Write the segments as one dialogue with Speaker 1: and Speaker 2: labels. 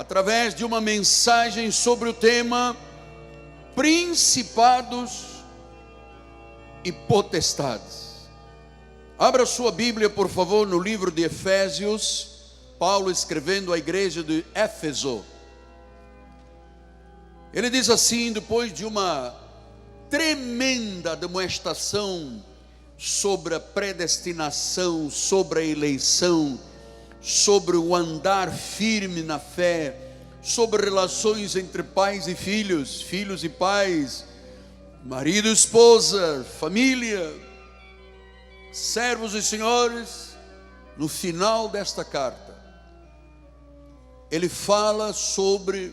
Speaker 1: através de uma mensagem sobre o tema Principados e Potestades. Abra sua Bíblia, por favor, no livro de Efésios, Paulo escrevendo à igreja de Éfeso. Ele diz assim, depois de uma tremenda demonstração sobre a predestinação, sobre a eleição, sobre o andar firme na fé, sobre relações entre pais e filhos, filhos e pais, marido e esposa, família, servos e senhores. No final desta carta, ele fala sobre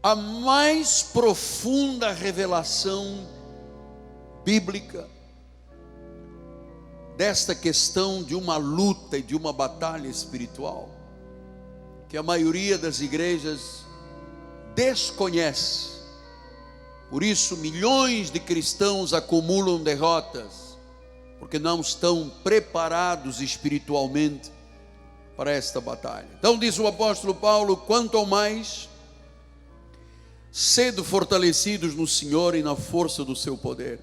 Speaker 1: a mais profunda revelação bíblica desta questão de uma luta e de uma batalha espiritual que a maioria das igrejas desconhece. Por isso milhões de cristãos acumulam derrotas, porque não estão preparados espiritualmente para esta batalha. Então diz o apóstolo Paulo: quanto ao mais, sede fortalecidos no Senhor e na força do seu poder,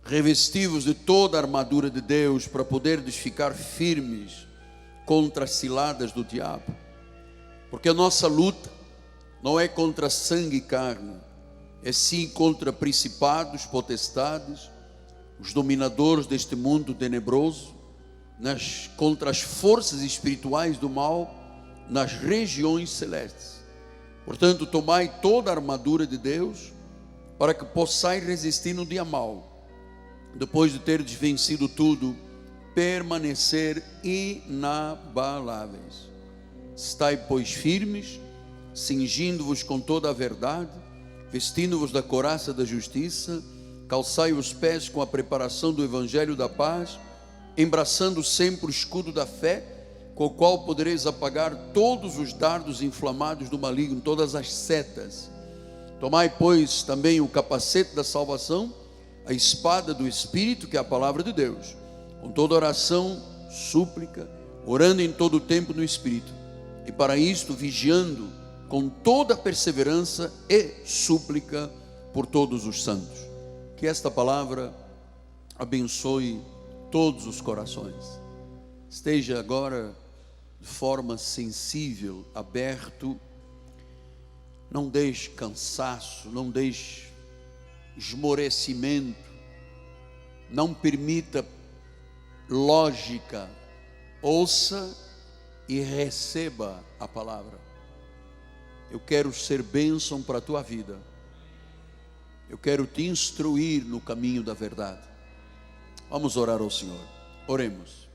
Speaker 1: revestivos de toda a armadura de Deus, para poderdes ficar firmes contra as ciladas do diabo. Porque a nossa luta não é contra sangue e carne, é sim contra principados, potestades, os dominadores deste mundo tenebroso, contra as forças espirituais do mal nas regiões celestes. Portanto, tomai toda a armadura de Deus, para que possais resistir no dia mau. Depois de ter vencido tudo, permanecer inabaláveis. Estai, pois, firmes, cingindo-vos com toda a verdade, vestindo-vos da couraça da justiça, calçai os pés com a preparação do evangelho da paz, embraçando sempre o escudo da fé, com o qual podereis apagar todos os dardos inflamados do maligno, todas as setas. Tomai, pois, também o capacete da salvação, a espada do Espírito, que é a palavra de Deus, com toda oração, súplica, orando em todo o tempo no Espírito, e para isto vigiando com toda perseverança e súplica por todos os santos. Que esta palavra abençoe todos os corações. Esteja agora de forma sensível, aberto. Não deixe cansaço, não deixe esmorecimento, não permita lógica. Ouça e receba a palavra. Eu quero ser bênção para a tua vida. Eu quero te instruir no caminho da verdade. Vamos orar ao Senhor. Oremos.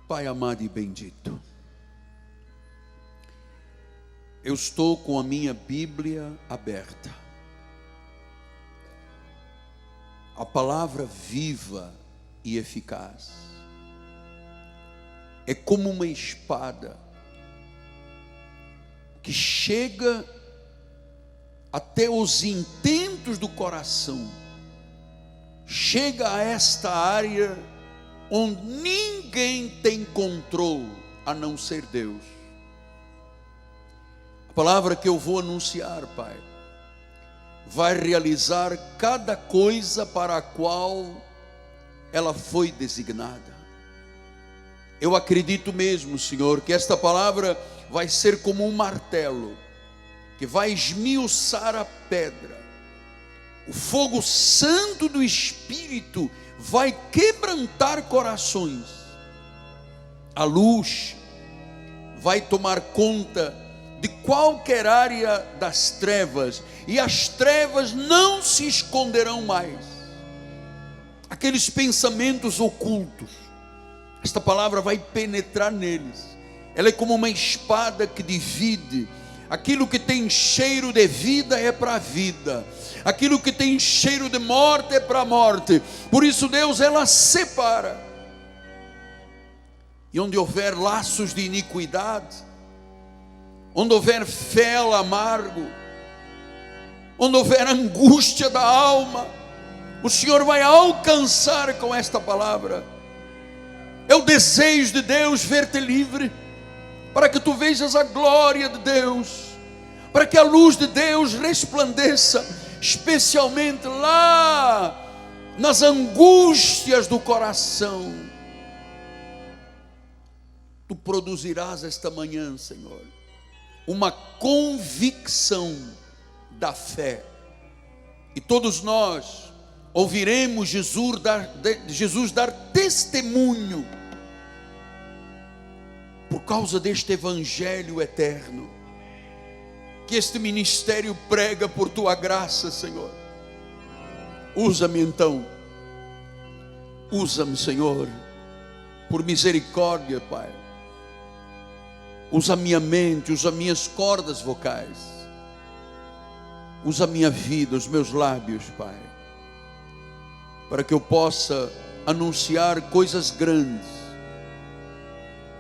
Speaker 1: Pai amado e bendito, eu estou com a minha Bíblia aberta. A palavra viva e eficaz é como uma espada que chega até os intentos do coração, chega a esta área onde ninguém tem controle a não ser Deus. A palavra que eu vou anunciar, Pai, vai realizar cada coisa para a qual ela foi designada. Eu acredito mesmo, Senhor, que esta palavra vai ser como um martelo, que vai esmiuçar a pedra. O fogo santo do Espírito vai quebrantar corações. A luz vai tomar conta de qualquer área das trevas, e as trevas não se esconderão mais. Aqueles pensamentos ocultos, esta palavra vai penetrar neles. Ela é como uma espada que divide. Aquilo que tem cheiro de vida é para a vida, aquilo que tem cheiro de morte é para a morte. Por isso, Deus, ela separa. E onde houver laços de iniquidade, onde houver fel amargo, onde houver angústia da alma, O Senhor vai alcançar com esta palavra. É o desejo de Deus ver-te livre, para que tu vejas a glória de Deus, para que a luz de Deus resplandeça, especialmente lá nas angústias do coração. Tu produzirás esta manhã, Senhor, uma convicção da fé, e todos nós ouviremos Jesus dar testemunho por causa deste evangelho eterno que este ministério prega por tua graça, Senhor. Usa-me então, usa-me, Senhor, por misericórdia, Pai. Usa a minha mente, usa minhas cordas vocais, usa a minha vida, os meus lábios, Pai, para que eu possa anunciar coisas grandes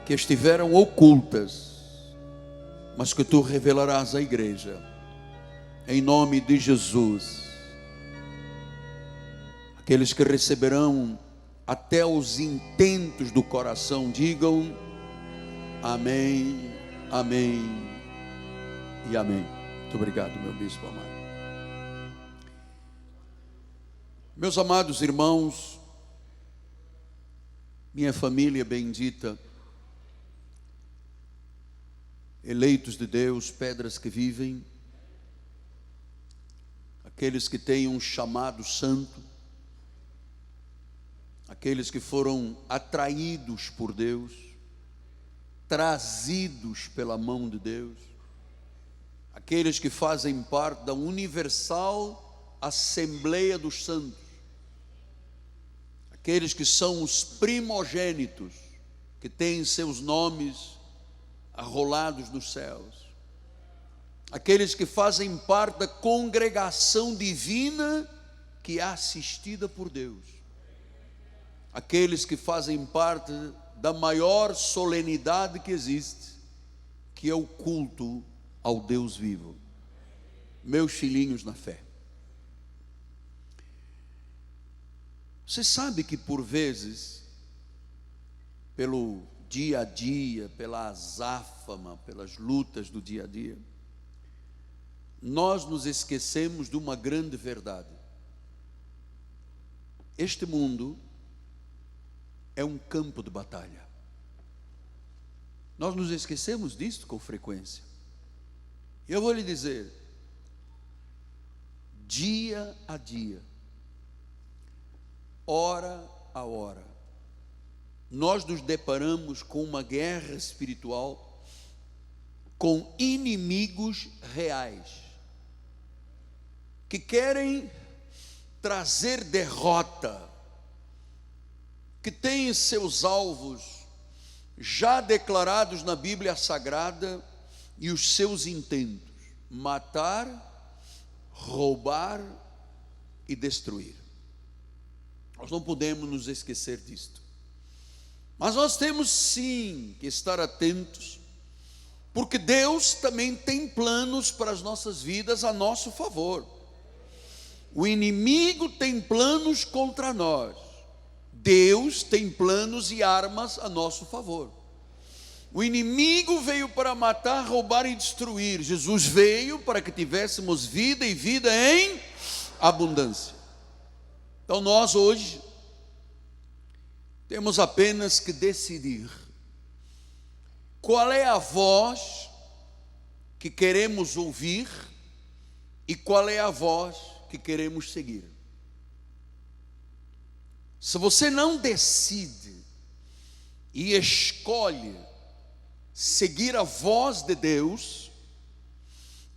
Speaker 1: que estiveram ocultas, mas que tu revelarás à igreja, em nome de Jesus. Aqueles que receberão até os intentos do coração, digam amém, amém e amém. Muito obrigado, meu bispo amado. Meus amados irmãos, minha família bendita, eleitos de Deus, pedras que vivem, aqueles que têm um chamado santo, aqueles que foram atraídos por Deus, trazidos pela mão de Deus, aqueles que fazem parte da universal Assembleia dos Santos, aqueles que são os primogênitos, que têm seus nomes arrolados nos céus, aqueles que fazem parte da congregação divina que é assistida por Deus, aqueles que fazem parte da maior solenidade que existe, que é o culto ao Deus vivo. Meus filhinhos na fé, você sabe que por vezes, pelo dia a dia, pela azáfama, pelas lutas do dia a dia, nós nos esquecemos de uma grande verdade. Este mundo é um campo de batalha. Nós nos esquecemos disto com frequência. Eu vou lhe dizer, dia a dia, hora a hora, nós nos deparamos com uma guerra espiritual, com inimigos reais, que querem trazer derrota, que têm seus alvos já declarados na Bíblia Sagrada, e os seus intentos: matar, roubar e destruir. Nós não podemos nos esquecer disto. Mas nós temos sim que estar atentos, porque Deus também tem planos para as nossas vidas a nosso favor. O inimigo tem planos contra nós, Deus tem planos e armas a nosso favor. O inimigo veio para matar, roubar e destruir. Jesus veio para que tivéssemos vida e vida em abundância. Então nós hoje temos apenas que decidir qual é a voz que queremos ouvir e qual é a voz que queremos seguir. Se você não decide e escolhe seguir a voz de Deus,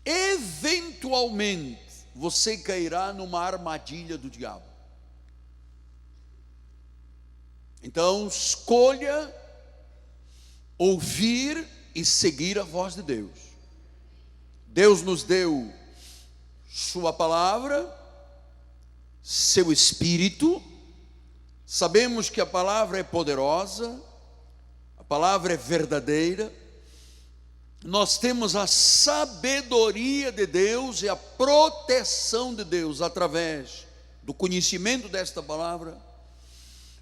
Speaker 1: eventualmente você cairá numa armadilha do diabo. Então escolha ouvir e seguir a voz de Deus. Deus nos deu sua palavra, seu Espírito. Sabemos que a palavra é poderosa, a palavra é verdadeira. Nós temos a sabedoria de Deus e a proteção de Deus através do conhecimento desta palavra,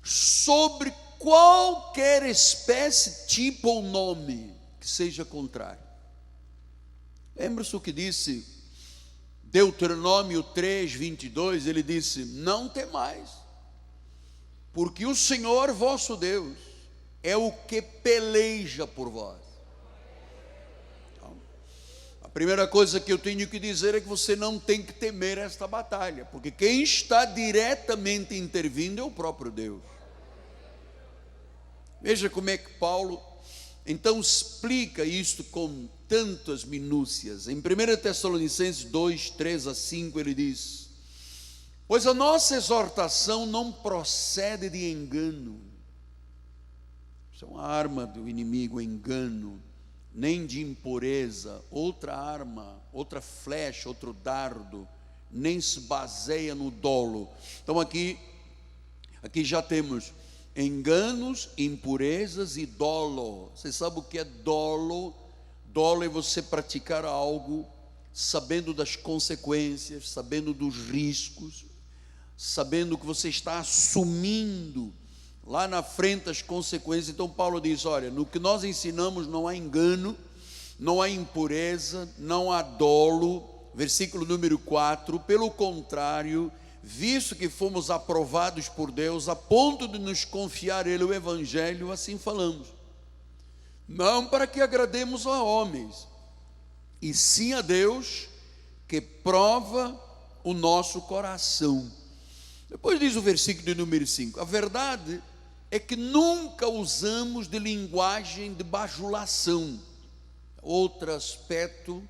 Speaker 1: sobre qualquer espécie, tipo ou nome que seja contrário. Lembra-se o que disse Deuteronômio 3, 22, ele disse: não temais, porque o Senhor vosso Deus é o que peleja por vós. Então, a primeira coisa que eu tenho que dizer é que você não tem que temer esta batalha, porque quem está diretamente intervindo é o próprio Deus. Veja como é que Paulo então explica isto com tantas minúcias. Em 1 Tessalonicenses 2, 3 a 5, ele diz: pois a nossa exortação não procede de engano. Isso é uma arma do inimigo, engano, nem de impureza, outra arma, outra flecha, outro dardo, nem se baseia no dolo. Então aqui já temos enganos, impurezas e dolo. Você sabe o que é dolo? Dolo é você praticar algo sabendo das consequências, sabendo dos riscos, sabendo que você está assumindo lá na frente as consequências. Então Paulo diz: olha, no que nós ensinamos não há engano, não há impureza, não há dolo. Versículo número 4, pelo contrário, visto que fomos aprovados por Deus a ponto de nos confiar Ele o Evangelho, assim falamos, não para que agrademos a homens, e sim a Deus, que prova o nosso coração. Depois diz o versículo de número 5, a verdade é que nunca usamos de linguagem de bajulação, outro aspecto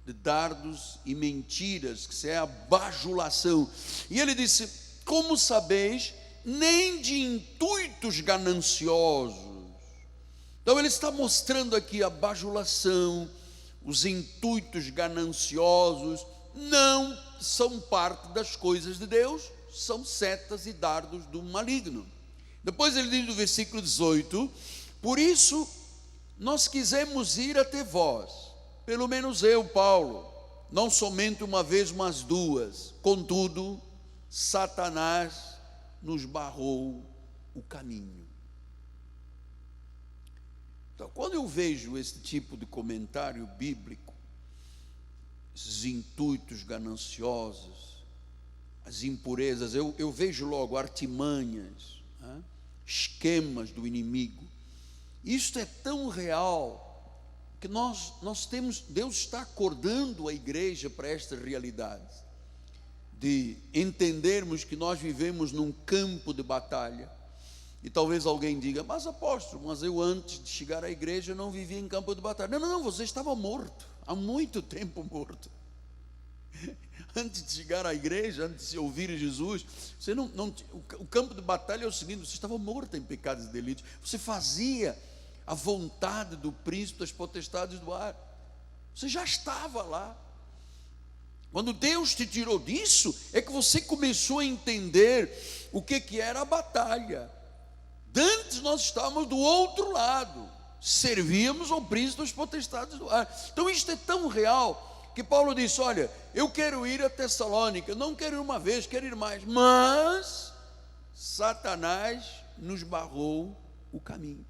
Speaker 1: de dardos e mentiras, que é a bajulação. E ele disse: como sabeis, nem de intuitos gananciosos. Então ele está mostrando aqui a bajulação, os intuitos gananciosos não são parte das coisas de Deus, são setas e dardos do maligno. Depois ele diz no versículo 18: por isso nós quisemos ir até vós, pelo menos eu, Paulo, não somente uma vez, mas duas. Contudo, Satanás nos barrou o caminho. Então, quando eu vejo esse tipo de comentário bíblico, esses intuitos gananciosos, as impurezas, eu vejo logo artimanhas, esquemas do inimigo. Isto é tão real que nós temos, Deus está acordando a igreja para esta realidade, de entendermos que nós vivemos num campo de batalha. E talvez alguém diga: mas apóstolo, mas eu antes de chegar à igreja não vivia em campo de batalha. Não, você estava morto, há muito tempo morto. Antes de chegar à igreja, antes de ouvir Jesus, você o campo de batalha é o seguinte: você estava morto em pecados e delitos, você fazia a vontade do príncipe das potestades do ar, você já estava lá. Quando Deus te tirou disso, é que você começou a entender o que era a batalha. Antes nós estávamos do outro lado, servíamos ao príncipe das potestades do ar. Então isto é tão real, que Paulo disse: olha, eu quero ir a Tessalônica, não quero ir uma vez, quero ir mais, mas Satanás nos barrou o caminho.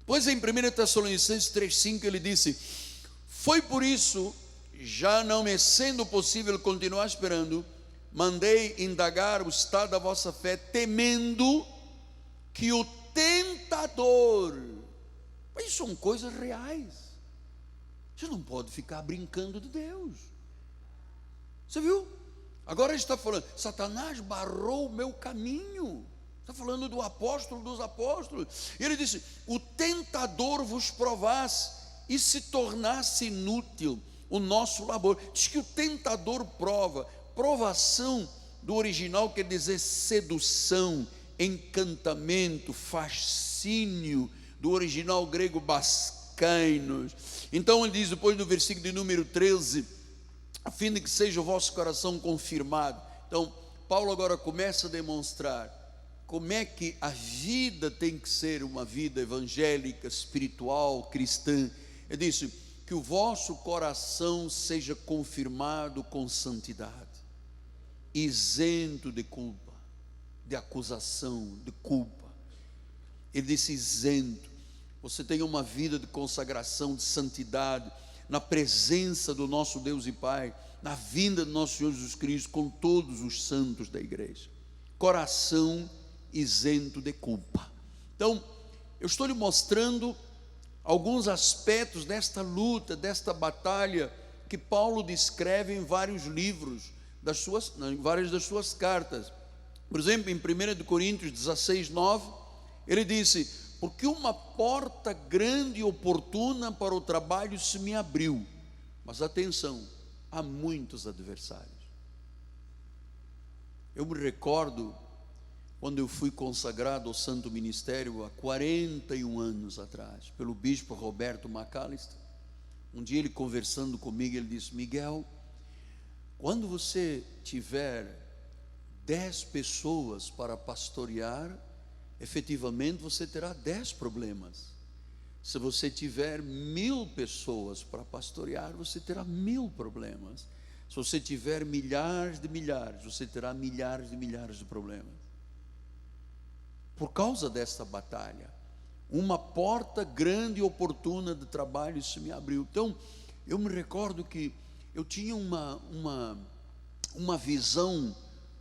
Speaker 1: Pois em 1 Tessalonicenses 3,5 ele disse: foi por isso, já não me sendo possível continuar esperando, mandei indagar o estado da vossa fé, temendo que o tentador... Mas isso são coisas reais, você não pode ficar brincando de Deus. Você viu? Agora ele está falando: Satanás barrou o meu caminho. Está falando do apóstolo dos apóstolos. E ele disse: o tentador vos provasse e se tornasse inútil o nosso labor. Diz que o tentador prova. Provação do original quer dizer sedução, encantamento, fascínio, do original grego bascainos. Então ele diz depois no versículo de número 13: a fim de que seja o vosso coração confirmado. Então Paulo agora começa a demonstrar como é que a vida tem que ser uma vida evangélica, espiritual, cristã. Ele disse: que o vosso coração seja confirmado com santidade. isento de culpa, de acusação, de culpa. Ele disse isento. Você tem uma vida de consagração, de santidade, na presença do nosso Deus e Pai, na vinda do nosso Senhor Jesus Cristo, com todos os santos da igreja. Coração isento de culpa. Então, eu estou lhe mostrando alguns aspectos desta luta, desta batalha, que Paulo descreve em vários livros, em várias das suas cartas. Por exemplo, em 1 Coríntios 16, 9, ele disse: porque uma porta grande e oportuna para o trabalho se me abriu, mas atenção, há muitos adversários. Eu me recordo quando eu fui consagrado ao santo ministério há 41 anos atrás, pelo bispo Roberto Macalister. Um dia ele conversando comigo, ele disse: Miguel, quando você tiver 10 pessoas para pastorear, efetivamente você terá 10 problemas. Se você tiver 1000 pessoas para pastorear, você terá 1000 problemas. Se você tiver milhares de milhares, você terá milhares de milhares de problemas. Por causa desta batalha, uma porta grande e oportuna de trabalho se me abriu. Então, eu me recordo que eu tinha uma visão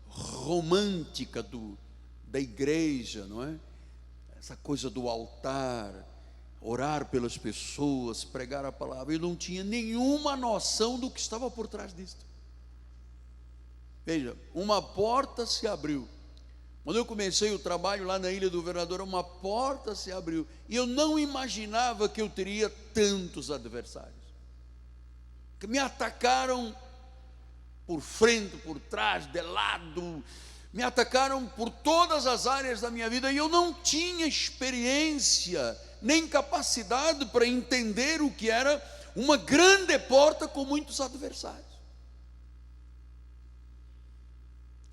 Speaker 1: romântica da igreja, não é? Essa coisa do altar, orar pelas pessoas, pregar a palavra. Eu não tinha nenhuma noção do que estava por trás disso. Veja, uma porta se abriu. Quando eu comecei o trabalho lá na Ilha do Governador, uma porta se abriu, e eu não imaginava que eu teria tantos adversários, que me atacaram por frente, por trás, de lado, me atacaram por todas as áreas da minha vida, e eu não tinha experiência, nem capacidade para entender o que era uma grande porta com muitos adversários.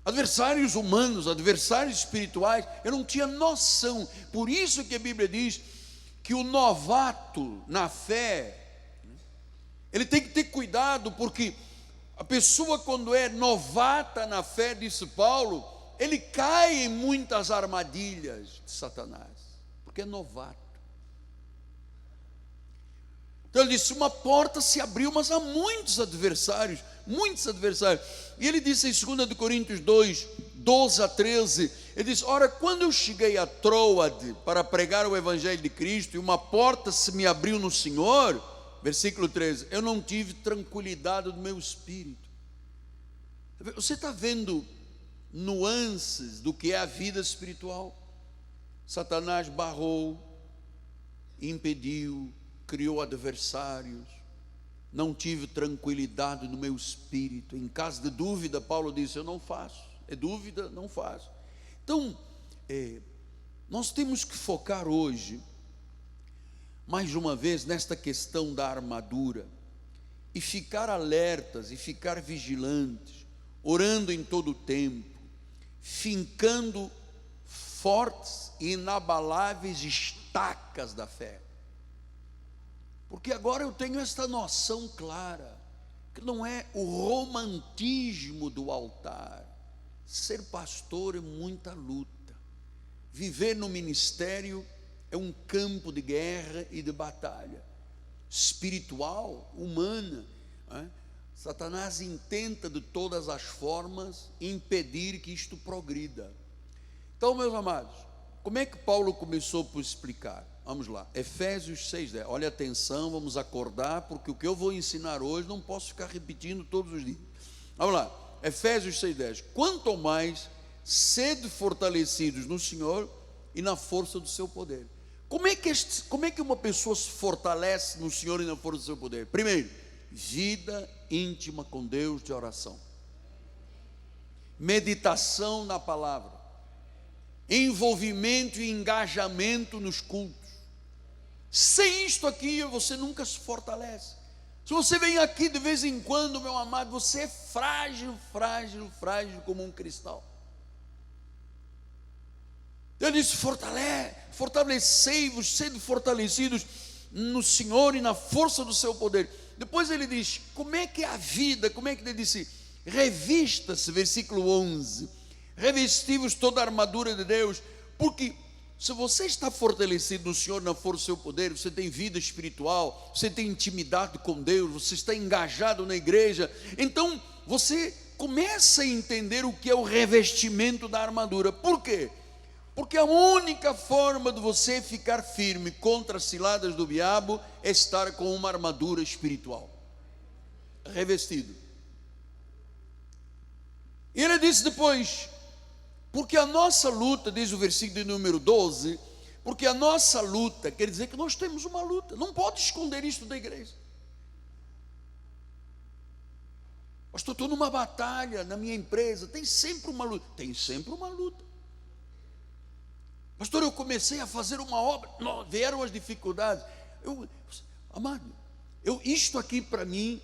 Speaker 1: Adversários humanos, adversários espirituais, eu não tinha noção. Por isso que a Bíblia diz que o novato na fé, ele tem que ter cuidado, porque a pessoa, quando é novata na fé, disse Paulo, ele cai em muitas armadilhas de Satanás, porque é novato. Então ele disse: uma porta se abriu, mas há muitos adversários. E ele disse em 2 Coríntios 2, 12 a 13, ele diz: ora, quando eu cheguei a Troade para pregar o Evangelho de Cristo, e uma porta se me abriu no Senhor, versículo 13, eu não tive tranquilidade do meu espírito. Você está vendo nuances do que é a vida espiritual? Satanás barrou, impediu, criou adversários, não tive tranquilidade no meu espírito. Em caso de dúvida, Paulo disse: eu não faço. É dúvida, não faço. Então, nós temos que focar hoje, mais uma vez, nesta questão da armadura, e ficar alertas, e ficar vigilantes, orando em todo o tempo, fincando fortes e inabaláveis estacas da fé. Porque agora eu tenho esta noção clara, que não é o romantismo do altar. Ser pastor é muita luta. Viver no ministério é um campo de guerra e de batalha espiritual, humana, né? Satanás intenta de todas as formas impedir que isto progrida. Então, meus amados, como é que Paulo começou por explicar? Vamos lá, Efésios 6:10. Olha, atenção, vamos acordar, porque o que eu vou ensinar hoje não posso ficar repetindo todos os dias. Vamos lá, Efésios 6:10. Quanto ao mais, sede fortalecidos no Senhor e na força do seu poder. Como é que uma pessoa se fortalece no Senhor e na força do seu poder? Primeiro, vida íntima com Deus de oração, meditação na palavra, envolvimento e engajamento nos cultos. Sem isto aqui, você nunca se fortalece. Se você vem aqui de vez em quando, meu amado, você é frágil como um cristal. Ele disse: fortalecei-vos, sede fortalecidos no Senhor e na força do seu poder. Depois ele diz: como é que é a vida? Como é que ele disse? revista-se, versículo 11, revesti-vos toda a armadura de Deus, porque se você está fortalecido no Senhor, na força do seu poder, você tem vida espiritual, você tem intimidade com Deus, você está engajado na igreja, então você começa a entender o que é o revestimento da armadura. Por quê? Porque a única forma de você ficar firme contra as ciladas do diabo é estar com uma armadura espiritual, revestido. E ele disse depois, porque a nossa luta, diz o versículo de número 12, porque a nossa luta, quer dizer que nós temos uma luta, não pode esconder isto da igreja. Pastor, estou numa batalha na minha empresa, tem sempre uma luta. Tem sempre uma luta. Pastor, eu comecei a fazer uma obra, não, vieram as dificuldades. Amado, isto aqui para mim,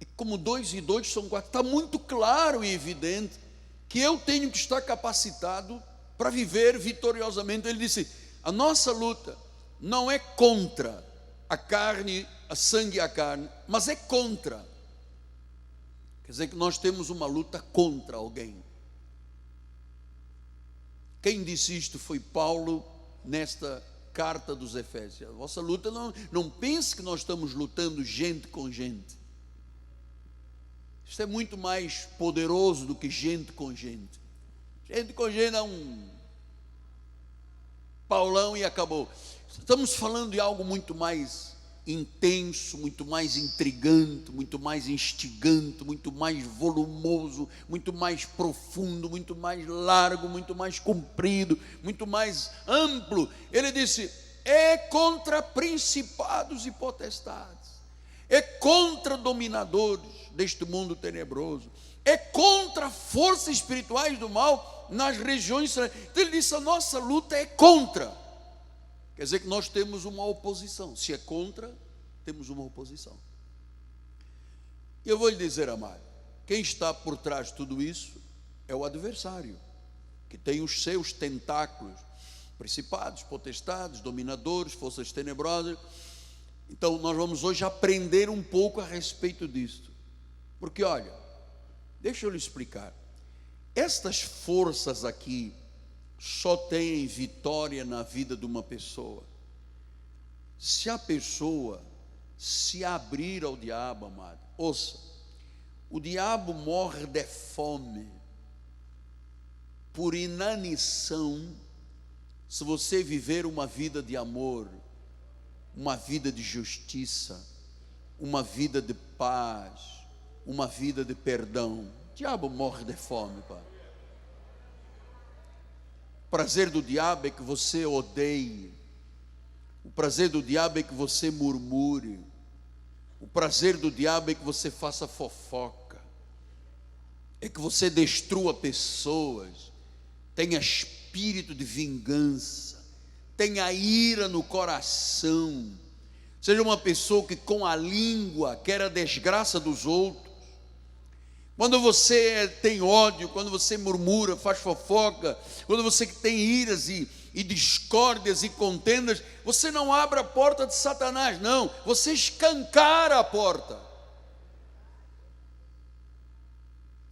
Speaker 1: é como 2 e 2 são 4, está muito claro e evidente que eu tenho que estar capacitado para viver vitoriosamente. Ele disse, a nossa luta não é contra a carne, a sangue e a carne, mas é contra. Quer dizer que nós temos uma luta contra alguém. Quem disse isto foi Paulo nesta carta dos Efésios. A vossa luta não pense que nós estamos lutando gente com gente. Isto é muito mais poderoso do que gente com gente. Gente com gente é um Paulão e acabou. Estamos falando de algo muito mais intenso, muito mais intrigante, muito mais instigante, muito mais volumoso, muito mais profundo, muito mais largo, muito mais comprido, muito mais amplo. Ele disse, é contra principados e potestades, é contra dominadores deste mundo tenebroso, é contra forças espirituais do mal nas regiões. Então ele disse, a nossa luta é contra. Quer dizer que nós temos uma oposição. Se é contra, temos uma oposição. E eu vou lhe dizer, amado, quem está por trás de tudo isso é o adversário, que tem os seus tentáculos, principados, potestades, dominadores, forças tenebrosas. Então nós vamos hoje aprender um pouco a respeito disto. Porque olha, deixa eu lhe explicar, estas forças aqui só têm vitória na vida de uma pessoa se a pessoa se abrir ao diabo, amado. Ouça, o diabo morre de fome, por inanição, se você viver uma vida de amor, uma vida de justiça, uma vida de paz, uma vida de perdão. O diabo morre de fome, pai. O prazer do diabo é que você odeie. O prazer do diabo é que você murmure. O prazer do diabo é que você faça fofoca. É que você destrua pessoas. Tenha espírito de vingança. Tenha ira no coração. Seja uma pessoa que com a língua quer a desgraça dos outros. Quando você tem ódio, quando você murmura, faz fofoca, quando você tem iras e discórdias e contendas, você não abre a porta de Satanás, não, você escancara a porta.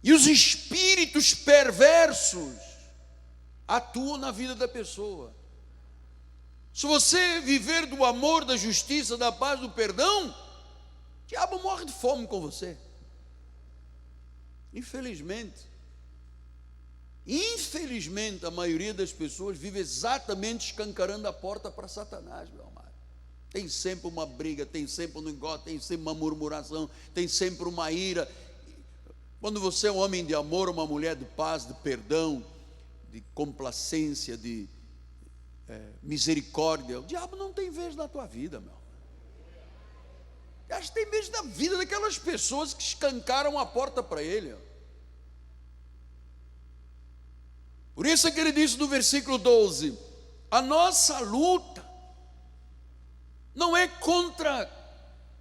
Speaker 1: E os espíritos perversos atuam na vida da pessoa. Se você viver do amor, da justiça, da paz, do perdão, o diabo morre de fome com você. Infelizmente, a maioria das pessoas vive exatamente escancarando a porta para Satanás, meu amado. Tem sempre uma briga, tem sempre um negócio, tem sempre uma murmuração, tem sempre uma ira. Quando você é um homem de amor, uma mulher de paz, de perdão, de complacência, de misericórdia, o diabo não tem vez na tua vida, meu. Acho que tem vez na vida daquelas pessoas que escancaram a porta para ele. Por isso é que ele diz no versículo 12: a nossa luta não é contra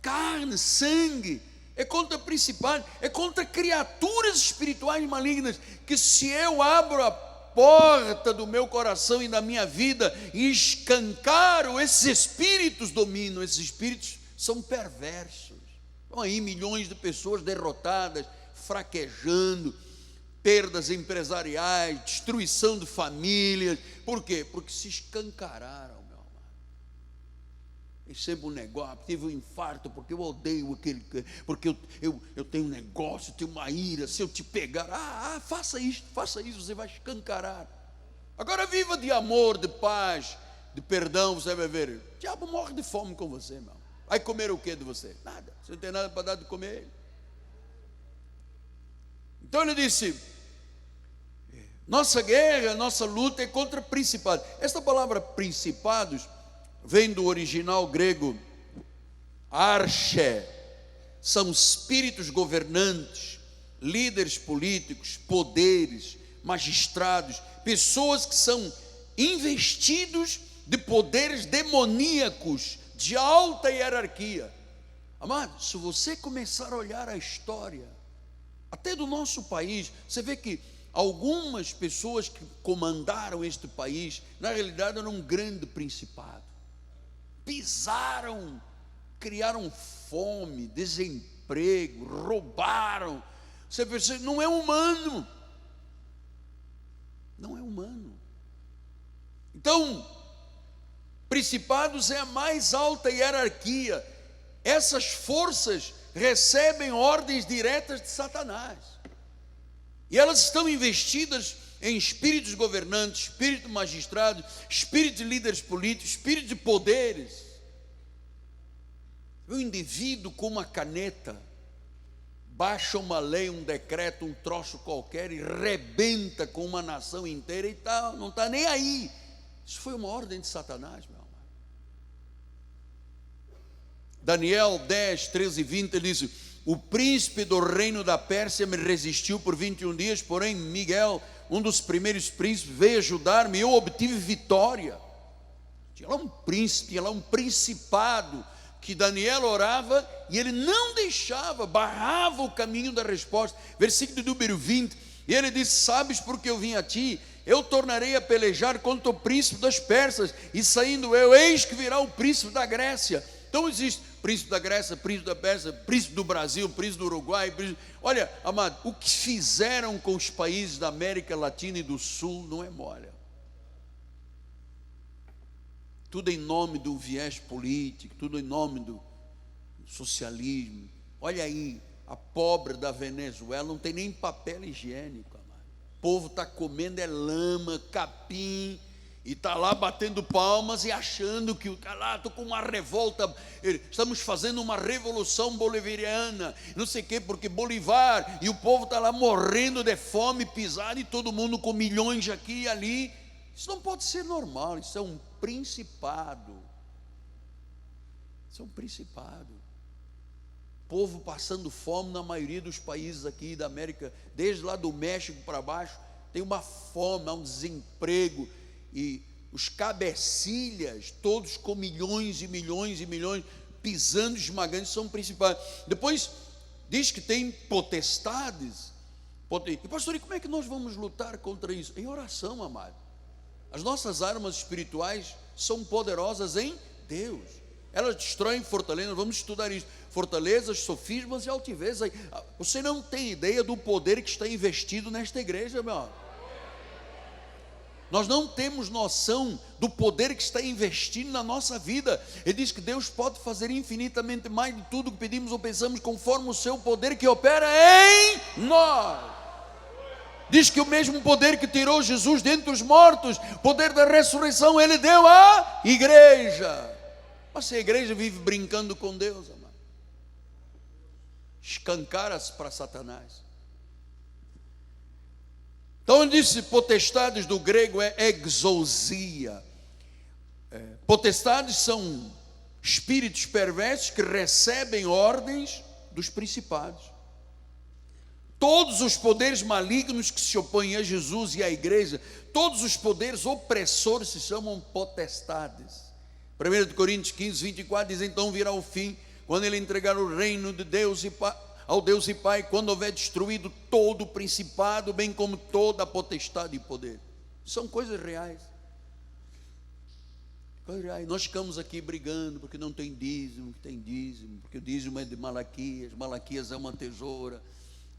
Speaker 1: carne, sangue, é contra principados, é contra criaturas espirituais malignas, que se eu abro a porta do meu coração e da minha vida e escancaro, esses espíritos dominam. Esses espíritos são perversos. Estão aí milhões de pessoas derrotadas, fraquejando, perdas empresariais, destruição de famílias. Por quê? Porque se escancararam, meu amado. É sempre um negócio, tive um infarto porque eu odeio aquele, porque eu tenho um negócio, tenho uma ira, se eu te pegar, faça isso, você vai escancarar. Agora viva de amor, de paz, de perdão, você vai ver, o diabo morre de fome com você, meu. Vai comer o que de você? Nada, você não tem nada para dar de comer. Então ele disse, nossa guerra, nossa luta é contra principados. Esta palavra principados vem do original grego arche, são espíritos governantes, líderes políticos, poderes, magistrados, pessoas que são investidos de poderes demoníacos de alta hierarquia. Amado, se você começar a olhar a história, até do nosso país, você vê que algumas pessoas que comandaram este país, na realidade eram um grande principado. Pisaram, criaram fome, desemprego, roubaram. Você percebe, não é humano. Não é humano. Então, principados é a mais alta hierarquia. Essas forças recebem ordens diretas de Satanás. E elas estão investidas em espíritos governantes, espírito de magistrados, espírito de líderes políticos, espírito de poderes. O indivíduo com uma caneta baixa uma lei, um decreto, um troço qualquer e rebenta com uma nação inteira e tal, não está nem aí. Isso foi uma ordem de Satanás, meu amado. Daniel 10, 13 e 20, ele diz: o príncipe do reino da Pérsia me resistiu por 21 dias, porém Miguel, um dos primeiros príncipes, veio ajudar-me e eu obtive vitória. Tinha lá um príncipe, tinha lá um principado, que Daniel orava e ele não deixava, barrava o caminho da resposta. Versículo número 20, e ele disse: sabes por que eu vim a ti? Eu tornarei a pelejar contra o príncipe das Persas, e saindo eu, eis que virá o príncipe da Grécia. Então existe príncipe da Grécia, príncipe da Pérsia, príncipe do Brasil, príncipe do Uruguai, príncipe... Olha, amado, o que fizeram com os países da América Latina e do Sul não é mole. Tudo em nome do viés político, tudo em nome do socialismo. Olha aí, a pobre da Venezuela não tem nem papel higiênico, amado. O povo está comendo lama, capim, e está lá batendo palmas e achando que está lá, estou com uma revolta, estamos fazendo uma revolução bolivariana, não sei o quê, porque Bolivar, e o povo está lá morrendo de fome, pisado, e todo mundo com milhões aqui e ali. Isso não pode ser normal, isso é um principado. Isso é um principado. Povo passando fome na maioria dos países aqui da América, desde lá do México para baixo, tem uma fome, há um desemprego, e os cabecilhas, todos com milhões e milhões e milhões, pisando, esmagando, são principados. Depois diz que tem potestades. E pastor, e como é que nós vamos lutar contra isso? Em oração, amado. As nossas armas espirituais são poderosas em Deus. Elas destroem fortalezas. Vamos estudar isso. Fortalezas, sofismas e altivez. Você não tem ideia do poder que está investido nesta igreja, meu amado. Nós não temos noção do poder que está investindo na nossa vida. Ele diz que Deus pode fazer infinitamente mais de tudo que pedimos ou pensamos, conforme o seu poder que opera em nós. Diz que o mesmo poder que tirou Jesus dentre os mortos, poder da ressurreição, Ele deu à igreja. Mas se a igreja vive brincando com Deus, amado, escancara-se para Satanás. Então ele disse, potestades do grego é exousia. Potestades são espíritos perversos que recebem ordens dos principados. Todos os poderes malignos que se opõem a Jesus e à igreja, todos os poderes opressores se chamam potestades. 1 Coríntios 15, 24 diz: então virá o fim, quando ele entregar o reino de Deus ao Deus e Pai, quando houver destruído todo o principado, bem como toda a potestade e poder. São coisas reais. Coisas reais. Nós ficamos aqui brigando porque não tem dízimo, porque o dízimo é de Malaquias, Malaquias é uma tesoura.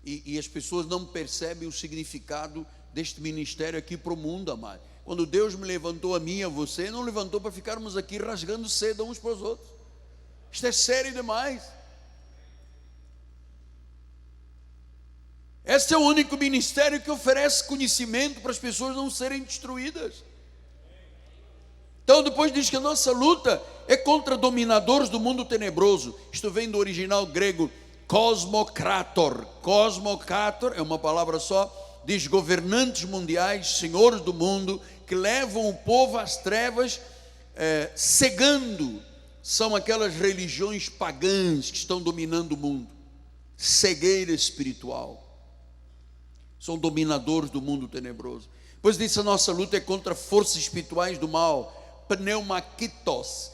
Speaker 1: E as pessoas não percebem o significado deste ministério aqui para o mundo, amado. Quando Deus me levantou a mim e a você, não levantou para ficarmos aqui rasgando seda uns para os outros. Isto é sério demais. Esse é o único ministério que oferece conhecimento para as pessoas não serem destruídas. Então depois diz que a nossa luta é contra dominadores do mundo tenebroso. Isto vem do original grego cosmocrator. Cosmocrator é uma palavra só, diz governantes mundiais, senhores do mundo, que levam o povo às trevas, cegando. São aquelas religiões pagãs que estão dominando o mundo. Cegueira espiritual. São dominadores do mundo tenebroso. Pois disso, a nossa luta é contra forças espirituais do mal. Pneumáticos,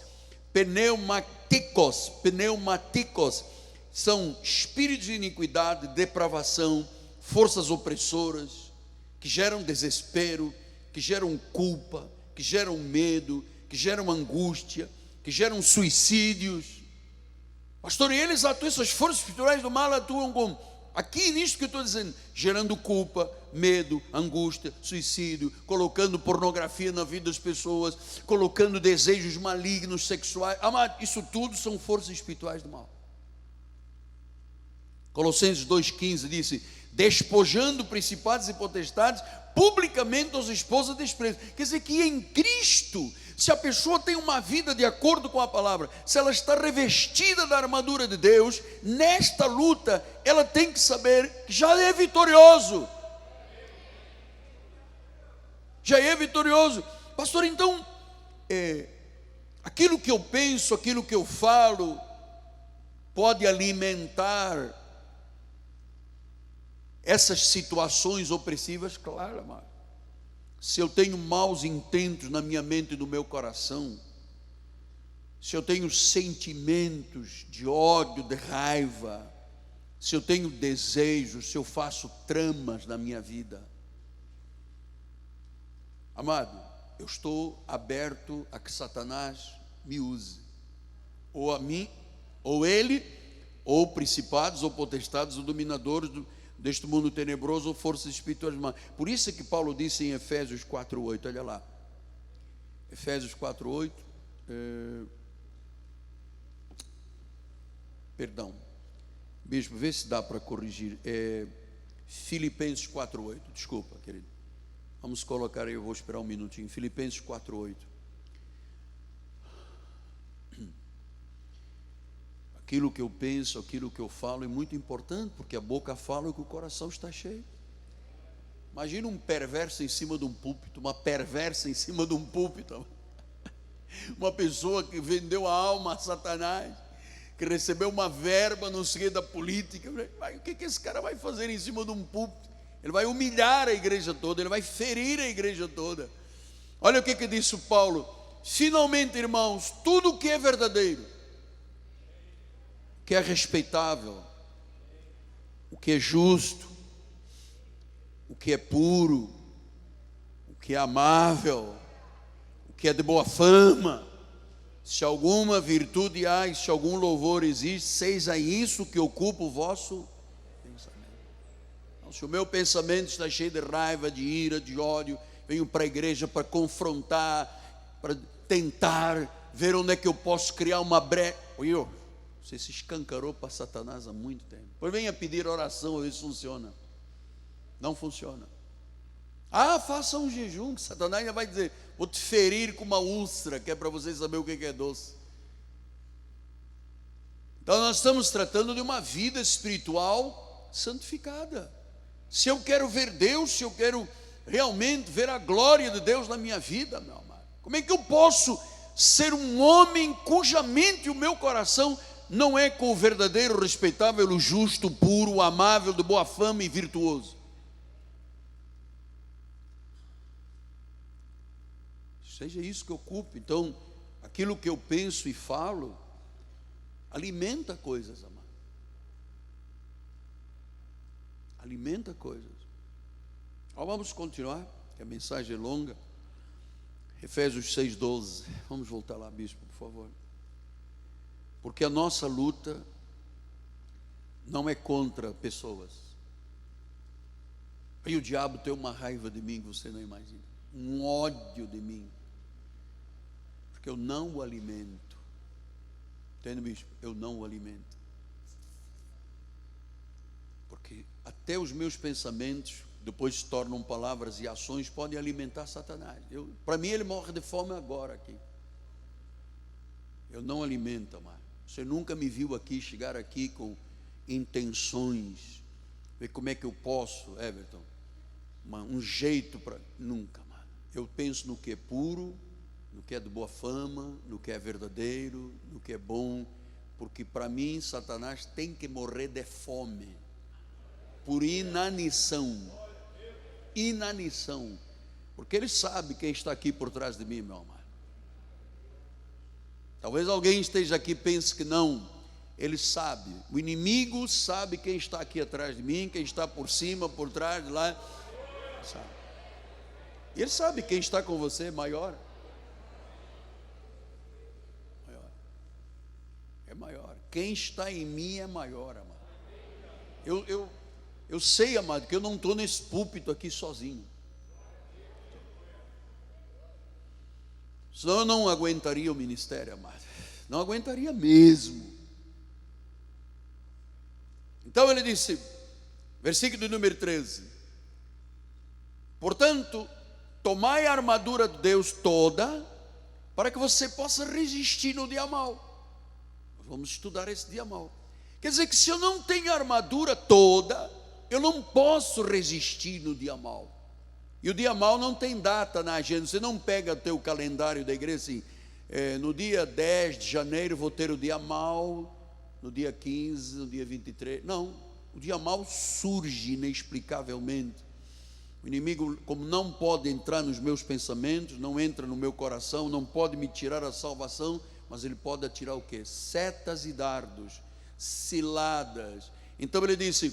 Speaker 1: são espíritos de iniquidade, depravação, forças opressoras, que geram desespero, que geram culpa, que geram medo, que geram angústia, que geram suicídios. Pastor, e eles atuam, essas forças espirituais do mal atuam como? Aqui nisto que eu estou dizendo, gerando culpa, medo, angústia, suicídio, colocando pornografia na vida das pessoas, colocando desejos malignos, sexuais. Amado, isso tudo são forças espirituais do mal. Colossenses 2,15 disse: despojando principados e potestades, publicamente aos esposos desprezo. Quer dizer que em Cristo, se a pessoa tem uma vida de acordo com a palavra, se ela está revestida da armadura de Deus, nesta luta, ela tem que saber que já é vitorioso. Já é vitorioso. Pastor, então, aquilo que eu penso, aquilo que eu falo, pode alimentar essas situações opressivas? Claro, amado. Se eu tenho maus intentos na minha mente e no meu coração, se eu tenho sentimentos de ódio, de raiva, se eu tenho desejos, se eu faço tramas na minha vida, amado, eu estou aberto a que Satanás me use, ou a mim, ou ele, ou principados, ou potestades, ou dominadores deste mundo tenebroso, ou forças espirituais. Por isso é que Paulo disse em Efésios 4,8, olha lá, Efésios 4,8, perdão, bispo, vê se dá para corrigir, Filipenses 4,8, desculpa, querido, vamos colocar aí, eu vou esperar um minutinho, Filipenses 4,8, aquilo que eu penso, aquilo que eu falo é muito importante, porque a boca fala o que o coração está cheio. Imagina um perverso em cima de um púlpito, uma perversa em cima de um púlpito, uma pessoa que vendeu a alma a Satanás, que recebeu uma verba no segredo da política. O que esse cara vai fazer em cima de um púlpito? Ele vai humilhar a igreja toda, ele vai ferir a igreja toda. Olha o que disse o Paulo: finalmente, irmãos, tudo o que é verdadeiro, o que é respeitável, o que é justo, o que é puro, o que é amável, o que é de boa fama, se alguma virtude há e se algum louvor existe, seja isso que ocupa o vosso pensamento. Então, se o meu pensamento está cheio de raiva, de ira, de ódio, venho para a igreja para confrontar, para tentar ver onde é que eu posso criar uma brecha. Você se escancarou para Satanás há muito tempo. Pois venha pedir oração, a ver se funciona. Não funciona. Faça um jejum, que Satanás já vai dizer: vou te ferir com uma úlcera, que é para você saber o que é doce. Então nós estamos tratando de uma vida espiritual santificada. Se eu quero ver Deus, se eu quero realmente ver a glória de Deus na minha vida, meu amado, como é que eu posso ser um homem cuja mente e o meu coração não é com o verdadeiro, respeitável, o justo, o puro, o amável, de boa fama e virtuoso? Seja isso que ocupe. Então, aquilo que eu penso e falo alimenta coisas, amado. Alimenta coisas. Vamos continuar, que a mensagem é longa. Efésios 6,12. Vamos voltar lá, bispo, por favor. Porque a nossa luta não é contra pessoas. Aí o diabo tem uma raiva de mim que você não imagina, um ódio de mim, porque eu não o alimento. Entende, bispo? Eu não o alimento. Porque até os meus pensamentos depois se tornam palavras e ações, podem alimentar Satanás. Para mim ele morre de fome agora aqui. Eu não alimento, amado. Você nunca me viu aqui, chegar aqui com intenções, ver como é que eu posso, Everton, um jeito para... Nunca, amado. Eu penso no que é puro, no que é de boa fama, no que é verdadeiro, no que é bom, porque para mim Satanás tem que morrer de fome, por inanição, porque ele sabe quem está aqui por trás de mim, meu amado. Talvez alguém esteja aqui e pense que não. Ele sabe, o inimigo sabe quem está aqui atrás de mim, quem está por cima, por trás, de lá, sabe. Ele sabe quem está com você, maior. É maior. Quem está em mim é maior, amado. Eu sei, amado, que eu não estou nesse púlpito aqui sozinho. Senão eu não aguentaria o ministério, amado. Não aguentaria mesmo. Então ele disse, versículo número 13: portanto, tomai a armadura de Deus toda, para que você possa resistir no dia mau. Vamos estudar esse dia mau. Quer dizer que se eu não tenho a armadura toda, eu não posso resistir no dia mau. E o dia mau não tem data na agenda. Você não pega o teu calendário da igreja assim, no dia 10 de janeiro vou ter o dia mau, no dia 15, no dia 23. Não, o dia mau surge inexplicavelmente. O inimigo, como não pode entrar nos meus pensamentos, não entra no meu coração, não pode me tirar a salvação, mas ele pode atirar o quê? Setas e dardos, ciladas. Então ele disse,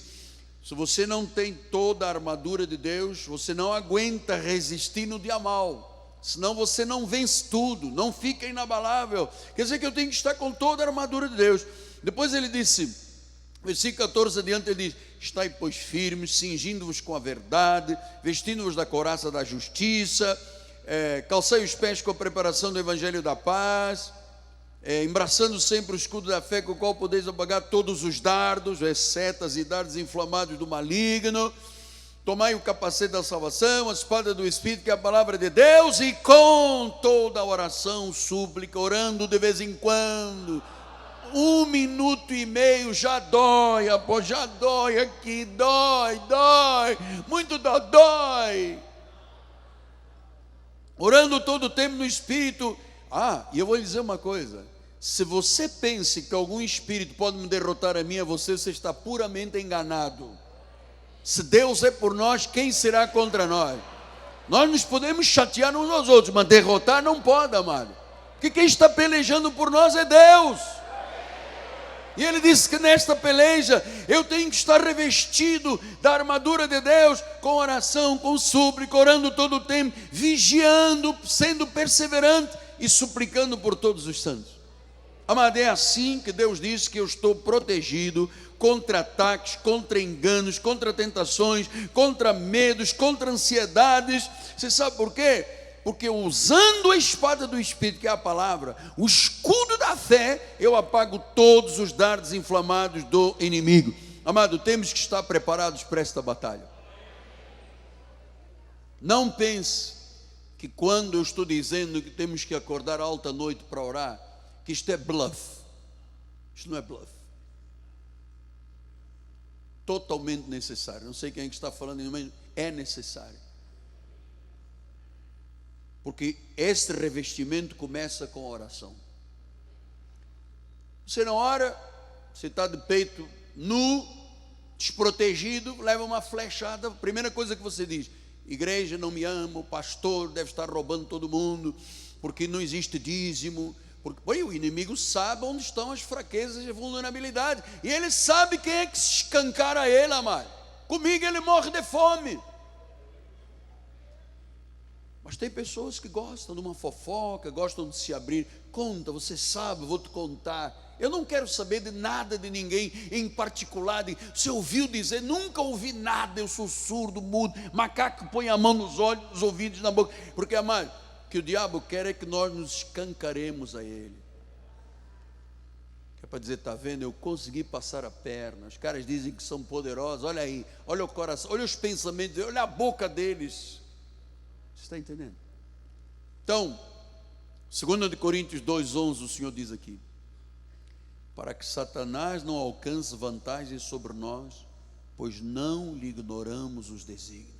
Speaker 1: se você não tem toda a armadura de Deus, você não aguenta resistir no dia mau, senão você não vence tudo, não fica inabalável. Quer dizer que eu tenho que estar com toda a armadura de Deus. Depois ele disse, versículo 14 adiante, ele diz, estai pois firmes, cingindo-vos com a verdade, vestindo-vos da couraça da justiça, calçai os pés com a preparação do evangelho da paz, embraçando sempre o escudo da fé, com o qual podeis apagar todos os dardos, setas e dardos inflamados do maligno. Tomai o capacete da salvação, a espada do Espírito, que é a palavra de Deus, e com toda a oração, súplica, orando de vez em quando, 1 minuto e meio, já dói, após já dói aqui, dói, muito dói. Orando todo o tempo no Espírito. E eu vou lhe dizer uma coisa, se você pensa que algum espírito pode me derrotar a mim, você está puramente enganado. Se Deus é por nós, quem será contra nós? Nós nos podemos chatear uns aos outros, mas derrotar não pode, amado, porque quem está pelejando por nós é Deus. E ele disse que nesta peleja eu tenho que estar revestido da armadura de Deus, com oração, com súplica, orando todo o tempo, vigiando, sendo perseverante e suplicando por todos os santos. Amado, é assim que Deus diz que eu estou protegido contra ataques, contra enganos, contra tentações, contra medos, contra ansiedades. Você sabe por quê? Porque usando a espada do Espírito, que é a palavra, o escudo da fé, eu apago todos os dardos inflamados do inimigo. Amado, temos que estar preparados para esta batalha. Não pense que quando eu estou dizendo que temos que acordar alta noite para orar, que isto é bluff. Isto não é bluff. Totalmente necessário. Não sei quem é que está falando, mas é necessário. Porque este revestimento começa com a oração. Você não ora, você está de peito nu, desprotegido, leva uma flechada, a primeira coisa que você diz, igreja não me ama, o pastor deve estar roubando todo mundo, porque não existe dízimo, porque o inimigo sabe onde estão as fraquezas e a vulnerabilidade, e ele sabe quem é que se escancara a ele, amado. Comigo ele morre de fome. Mas tem pessoas que gostam de uma fofoca, gostam de se abrir. Conta, você sabe, eu vou te contar. Eu não quero saber de nada de ninguém em particular. Você ouviu dizer, nunca ouvi nada, eu sou surdo, mudo. Macaco põe a mão nos olhos, nos ouvidos, na boca. Porque, amado, o que o diabo quer é que nós nos escancaremos a ele. É para dizer, está vendo, eu consegui passar a perna. Os caras dizem que são poderosos. Olha aí, olha o coração, olha os pensamentos, olha a boca deles. Você está entendendo? Então, 2 Coríntios 2,11, o Senhor diz aqui: para que Satanás não alcance vantagem sobre nós, pois não lhe ignoramos os desígnios.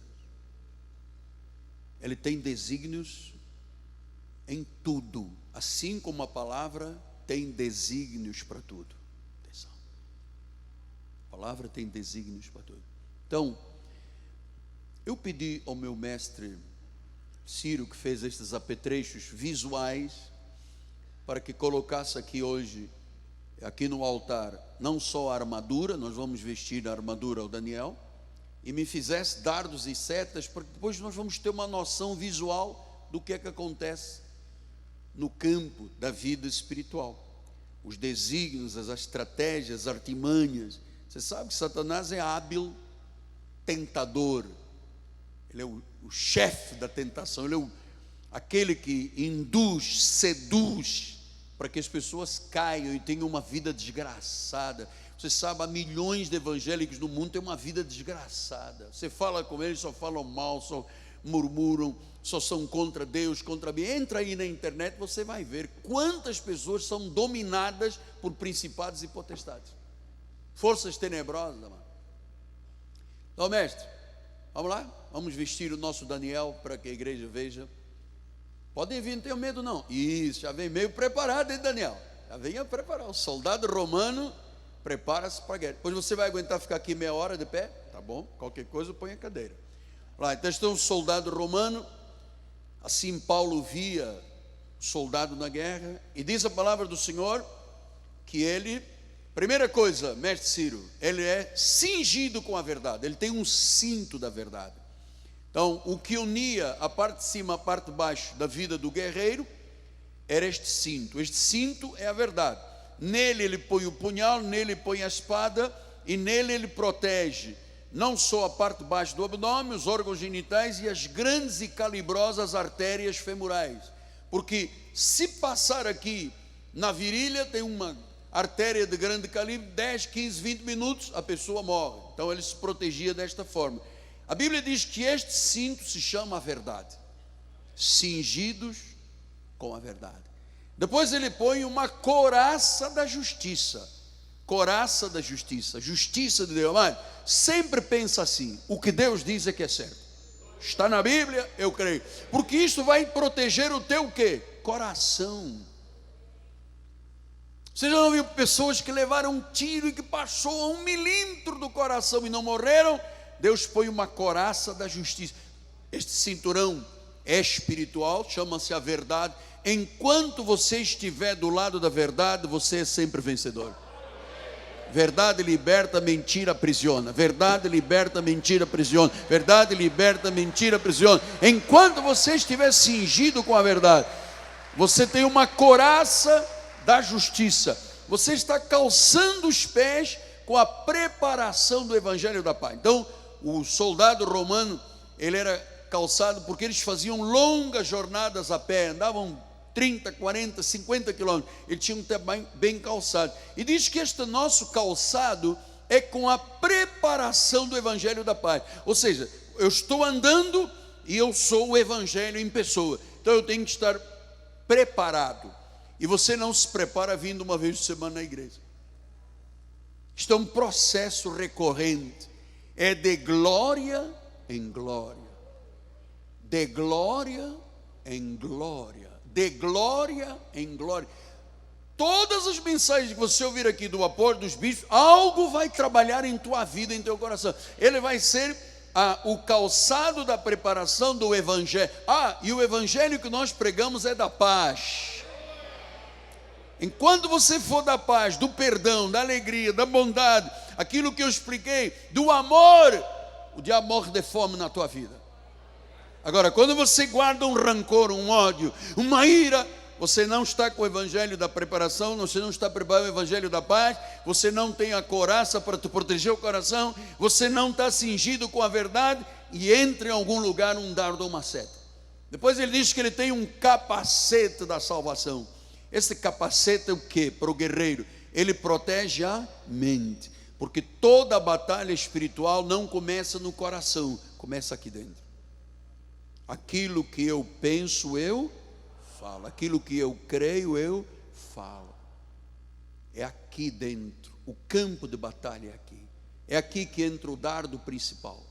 Speaker 1: Ele tem desígnios em tudo, assim como a palavra tem desígnios para tudo. Atenção. A palavra tem desígnios para tudo. Então, eu pedi ao meu mestre Ciro, que fez estes apetrechos visuais, para que colocasse aqui hoje, aqui no altar, não só a armadura, nós vamos vestir a armadura ao Daniel, e me fizesse dardos e setas, porque depois nós vamos ter uma noção visual do que é que acontece no campo da vida espiritual. Os desígnios, as estratégias, as artimanhas. Você sabe que Satanás é hábil tentador. Ele é o chefe da tentação. Ele é aquele que induz, seduz, para que as pessoas caiam e tenham uma vida desgraçada. Você sabe, há milhões de evangélicos no mundo têm uma vida desgraçada. Você fala com eles, só falam mal, só murmuram, só são contra Deus, contra mim. Entra aí na internet, você vai ver quantas pessoas são dominadas por principados e potestades, forças tenebrosas, amado. Então, mestre, vamos lá? Vamos vestir o nosso Daniel para que a igreja veja. Podem vir, não tenham medo não. Isso, já vem meio preparado, hein, Daniel? Já venha preparar. O soldado romano prepara-se para a guerra. Depois você vai aguentar ficar aqui meia hora de pé? Tá bom, qualquer coisa põe a cadeira. Lá, então está um soldado romano. Assim Paulo via soldado na guerra. E diz a palavra do Senhor que ele, primeira coisa, mestre Ciro, ele é cingido com a verdade. Ele tem um cinto da verdade. Então, o que unia a parte de cima, a parte de baixo da vida do guerreiro, era este cinto. Este cinto é a verdade. Nele ele põe o punhal, nele ele põe a espada, e nele ele protege não só a parte de baixo do abdômen, os órgãos genitais e as grandes e calibrosas artérias femorais. Porque se passar aqui na virilha, tem uma artéria de grande calibre, 10, 15, 20 minutos, a pessoa morre. Então ele se protegia desta forma. A Bíblia diz que este cinto se chama a verdade. Cingidos com a verdade. Depois ele põe uma couraça da justiça. Couraça da justiça. Justiça de Deus. Mas sempre pensa assim: o que Deus diz é que é certo. Está na Bíblia, eu creio. Porque isto vai proteger o teu quê? Coração. Você já não viu pessoas que levaram um tiro e que passou a 1 milímetro do coração e não morreram? Deus põe uma couraça da justiça. Este cinturão é espiritual, chama-se a verdade. Enquanto você estiver do lado da verdade, você é sempre vencedor. Verdade liberta, mentira aprisiona. Verdade liberta, mentira aprisiona. Verdade liberta, mentira aprisiona. Enquanto você estiver cingido com a verdade, você tem uma couraça da justiça. Você está calçando os pés com a preparação do evangelho da paz. Então, o soldado romano, ele era calçado porque eles faziam longas jornadas a pé, andavam 30, 40, 50 quilômetros. Eles tinham que ter bem calçado. E diz que este nosso calçado é com a preparação do evangelho da paz. Ou seja, eu estou andando e eu sou o evangelho em pessoa. Então eu tenho que estar preparado. E você não se prepara vindo uma vez por semana na igreja. Isto é um processo recorrente. É de glória em glória. De glória em glória. De glória em glória. Todas as mensagens que você ouvir aqui do apóstolo, dos bispos, algo vai trabalhar em tua vida, em teu coração. Ele vai ser o calçado da preparação do evangelho. E o evangelho que nós pregamos é da paz. Enquanto você for da paz, do perdão, da alegria, da bondade, aquilo que eu expliquei, do amor, o diabo morre de fome na tua vida. Agora, quando você guarda um rancor, um ódio, uma ira, você não está com o evangelho da preparação, você não está preparando o evangelho da paz, você não tem a couraça para te proteger o coração, você não está cingido com a verdade, e entra em algum lugar um dardo ou uma seta. Depois ele diz que ele tem um capacete da salvação. Esse capacete é o que? Para o guerreiro, ele protege a mente, porque toda a batalha espiritual não começa no coração, começa aqui dentro. Aquilo que eu penso, eu falo. Aquilo que eu creio, eu falo. É aqui dentro. O campo de batalha é aqui. É aqui que entra o dardo principal.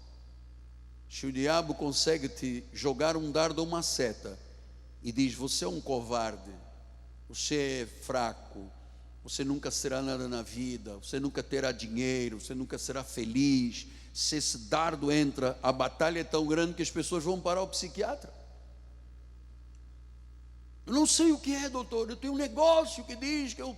Speaker 1: Se o diabo consegue te jogar um dardo ou uma seta e diz: você é um covarde, você é fraco, você nunca será nada na vida, você nunca terá dinheiro, você nunca será feliz. Se esse dardo entra, a batalha é tão grande que as pessoas vão parar o psiquiatra. Eu não sei o que é, doutor, eu tenho um negócio que diz que eu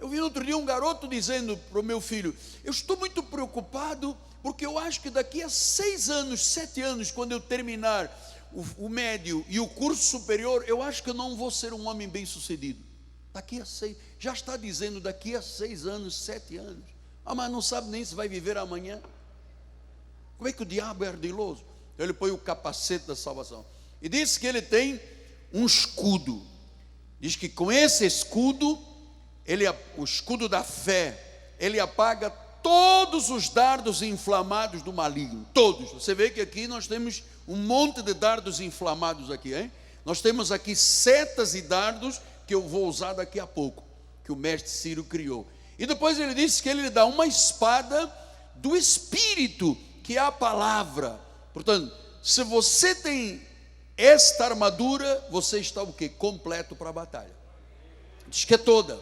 Speaker 1: vi outro dia um garoto dizendo para o meu filho: eu estou muito preocupado, porque eu acho que daqui a 6 anos, 7 anos, quando eu terminar o médio e o curso superior, eu acho que eu não vou ser um homem bem sucedido. Daqui a 6, já está dizendo daqui a 6 anos, 7 anos. Ah, mas não sabe nem se vai viver amanhã. Como é que o diabo é ardiloso? Então ele põe o capacete da salvação. E diz que ele tem um escudo. Diz que com esse escudo, o escudo da fé, ele apaga todos os dardos inflamados do maligno. Todos. Você vê que aqui nós temos um monte de dardos inflamados aqui, hein? Nós temos aqui setas e dardos que eu vou usar daqui a pouco, que o mestre Ciro criou. E depois ele disse que ele lhe dá uma espada do Espírito, que é a palavra. Portanto, se você tem esta armadura, você está o quê? Completo para a batalha. Diz que é toda.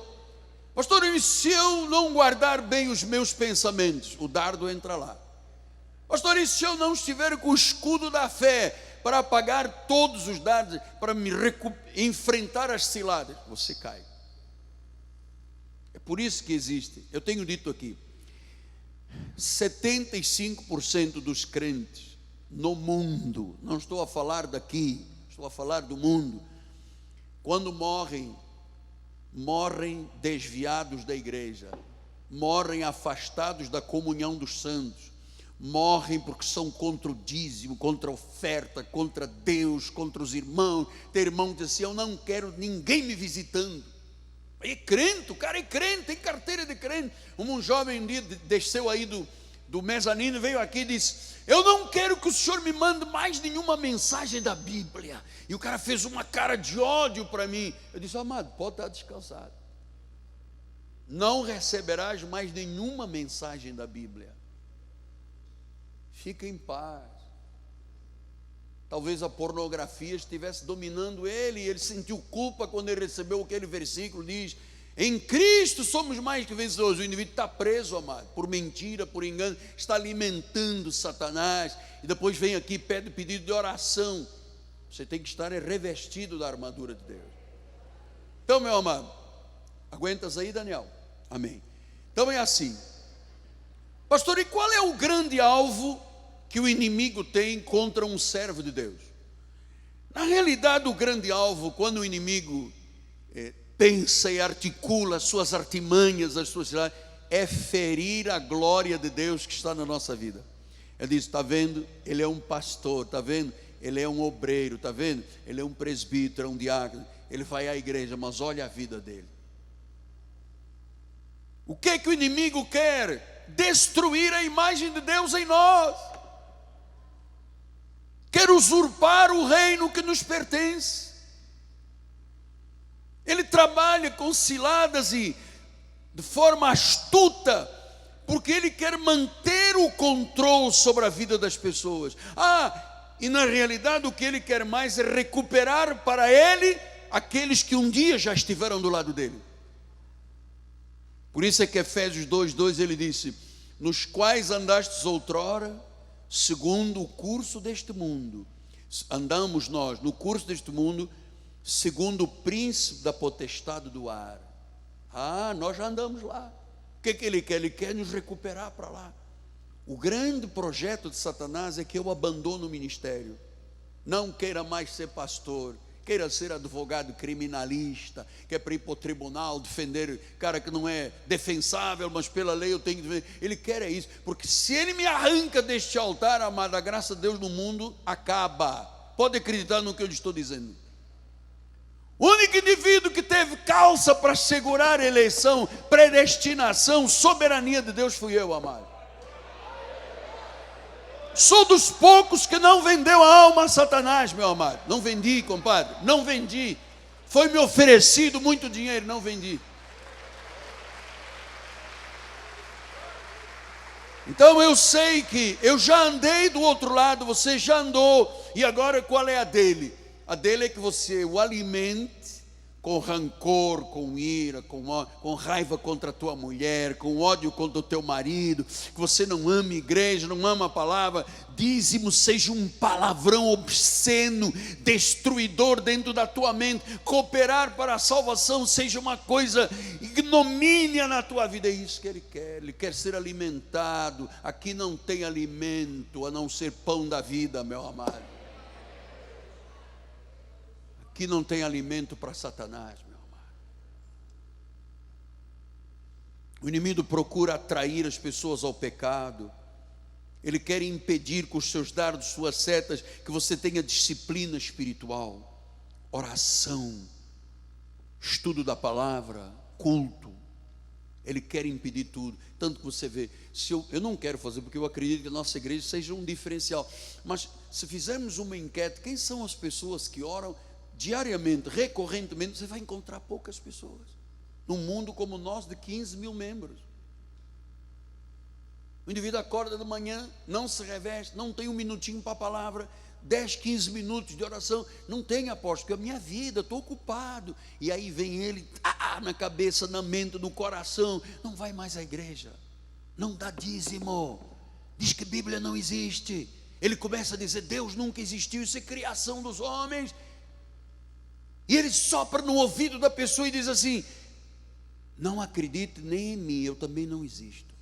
Speaker 1: Pastor, e se eu não guardar bem os meus pensamentos? O dardo entra lá. Pastor, e se eu não estiver com o escudo da fé para apagar todos os dardos, para me enfrentar as ciladas? Você cai. É por isso que existe, eu tenho dito aqui, 75% dos crentes no mundo, não estou a falar daqui, estou a falar do mundo, quando morrem desviados da igreja, morrem afastados da comunhão dos santos, morrem porque são contra o dízimo, contra a oferta, contra Deus, contra os irmãos. Tem irmão que diz assim: eu não quero ninguém me visitando. É crente, o cara é crente, tem carteira de crente. Um jovem um dia desceu aí do mezanino, veio aqui e disse: eu não quero que o senhor me mande mais nenhuma mensagem da Bíblia. E o cara fez uma cara de ódio para mim. Eu disse: amado, pode estar descansado, não receberás mais nenhuma mensagem da Bíblia. Fica em paz. Talvez a pornografia estivesse dominando ele, e ele sentiu culpa quando ele recebeu aquele versículo, diz: em Cristo somos mais que vencedores. O indivíduo está preso, amado, por mentira, por engano, está alimentando Satanás, e depois vem aqui e pede pedido de oração. Você tem que estar revestido da armadura de Deus. Então, meu amado, aguentas aí, Daniel? Amém. Então é assim, pastor, e qual é o grande alvo que o inimigo tem contra um servo de Deus? Na realidade, o grande alvo, quando o inimigo pensa e articula as suas artimanhas, as suas cidades, é ferir a glória de Deus que está na nossa vida. Ele diz: está vendo? Ele é um pastor, está vendo? Ele é um obreiro, está vendo? Ele é um presbítero, é um diácono, ele vai à igreja, mas olha a vida dele. O que é que o inimigo quer? Destruir a imagem de Deus em nós. Quer usurpar o reino que nos pertence. Ele trabalha com ciladas e de forma astuta, porque ele quer manter o controle sobre a vida das pessoas. E na realidade o que ele quer mais é recuperar para ele aqueles que um dia já estiveram do lado dele. Por isso é que Efésios 2:2 ele disse: nos quais andastes outrora, segundo o curso deste mundo. Andamos nós no curso deste mundo, segundo o príncipe da potestade do ar. Nós já andamos lá. O que ele quer? Ele quer nos recuperar para lá. O grande projeto de Satanás é que eu abandono o ministério. não queira mais ser pastor, queira ser advogado criminalista, que é para ir para o tribunal defender cara que não é defensável, mas pela lei eu tenho que defender. Ele quer é isso, porque se ele me arranca deste altar, amado, a graça de Deus no mundo acaba. Pode acreditar no que eu lhe estou dizendo. O único indivíduo que teve calça para segurar a eleição, predestinação, soberania de Deus fui eu, amado. Sou dos poucos que não vendeu a alma a Satanás, meu amado. Não vendi, compadre, não vendi. Foi-me oferecido muito dinheiro, não vendi. Então eu sei que eu já andei do outro lado, você já andou. E agora qual é a dele? A dele é que você o alimente com rancor, com ira, com raiva contra a tua mulher, com ódio contra o teu marido, que você não ama a igreja, não ama a palavra. Dízimo seja um palavrão obsceno, destruidor dentro da tua mente. Cooperar para a salvação seja uma coisa ignomínia na tua vida. É isso que ele quer ser alimentado. Aqui não tem alimento a não ser pão da vida, meu amado. Aqui não tem alimento para Satanás, meu amado. O inimigo procura atrair as pessoas ao pecado. Ele quer impedir com os seus dardos, suas setas, que você tenha disciplina espiritual, oração, estudo da palavra, culto. Ele quer impedir tudo. Tanto que você vê, se eu não quero fazer, porque eu acredito que a nossa igreja seja um diferencial, mas se fizermos uma enquete, quem são as pessoas que oram diariamente, recorrentemente, você vai encontrar poucas pessoas. Num mundo como o nosso, de 15 mil membros. O indivíduo acorda de manhã, não se reveste, não tem um minutinho para a palavra, 10, 15 minutos de oração, não tem, apóstolo, porque a minha vida, estou ocupado. E aí vem ele, na cabeça, na mente, no coração, não vai mais à igreja, não dá dízimo, diz que Bíblia não existe. Ele começa a dizer, Deus nunca existiu, isso é criação dos homens. E ele sopra no ouvido da pessoa e diz assim, não acredite nem em mim, eu também não existo.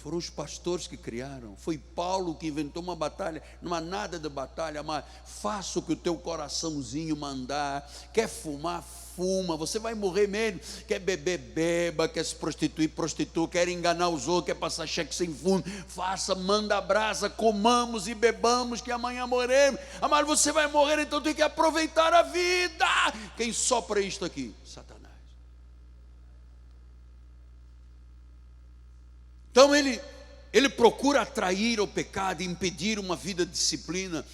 Speaker 1: Foram os pastores que criaram. Foi Paulo que inventou uma batalha. Não há nada de batalha, mas faça o que o teu coraçãozinho mandar. Quer fumar, fuma. Você vai morrer mesmo. Quer beber, beba. Quer se prostituir, prostitua. Quer enganar os outros, quer passar cheque sem fundo. Faça, manda a brasa, comamos e bebamos, que amanhã morremos. Amado, você vai morrer, então tem que aproveitar a vida. Quem sopra isto aqui? Satanás. Então ele procura atrair ao pecado, impedir uma vida de disciplina,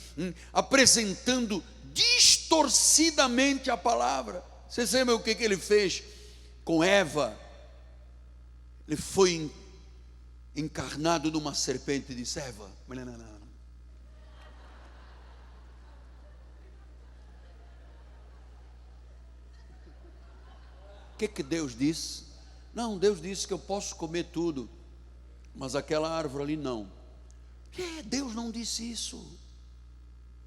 Speaker 1: apresentando distorcidamente a palavra. Vocês lembram o que ele fez com Eva? Ele foi encarnado numa serpente e disse, Eva, não. O que Deus disse? Não, Deus disse que eu posso comer tudo, mas aquela árvore ali não. Deus não disse isso.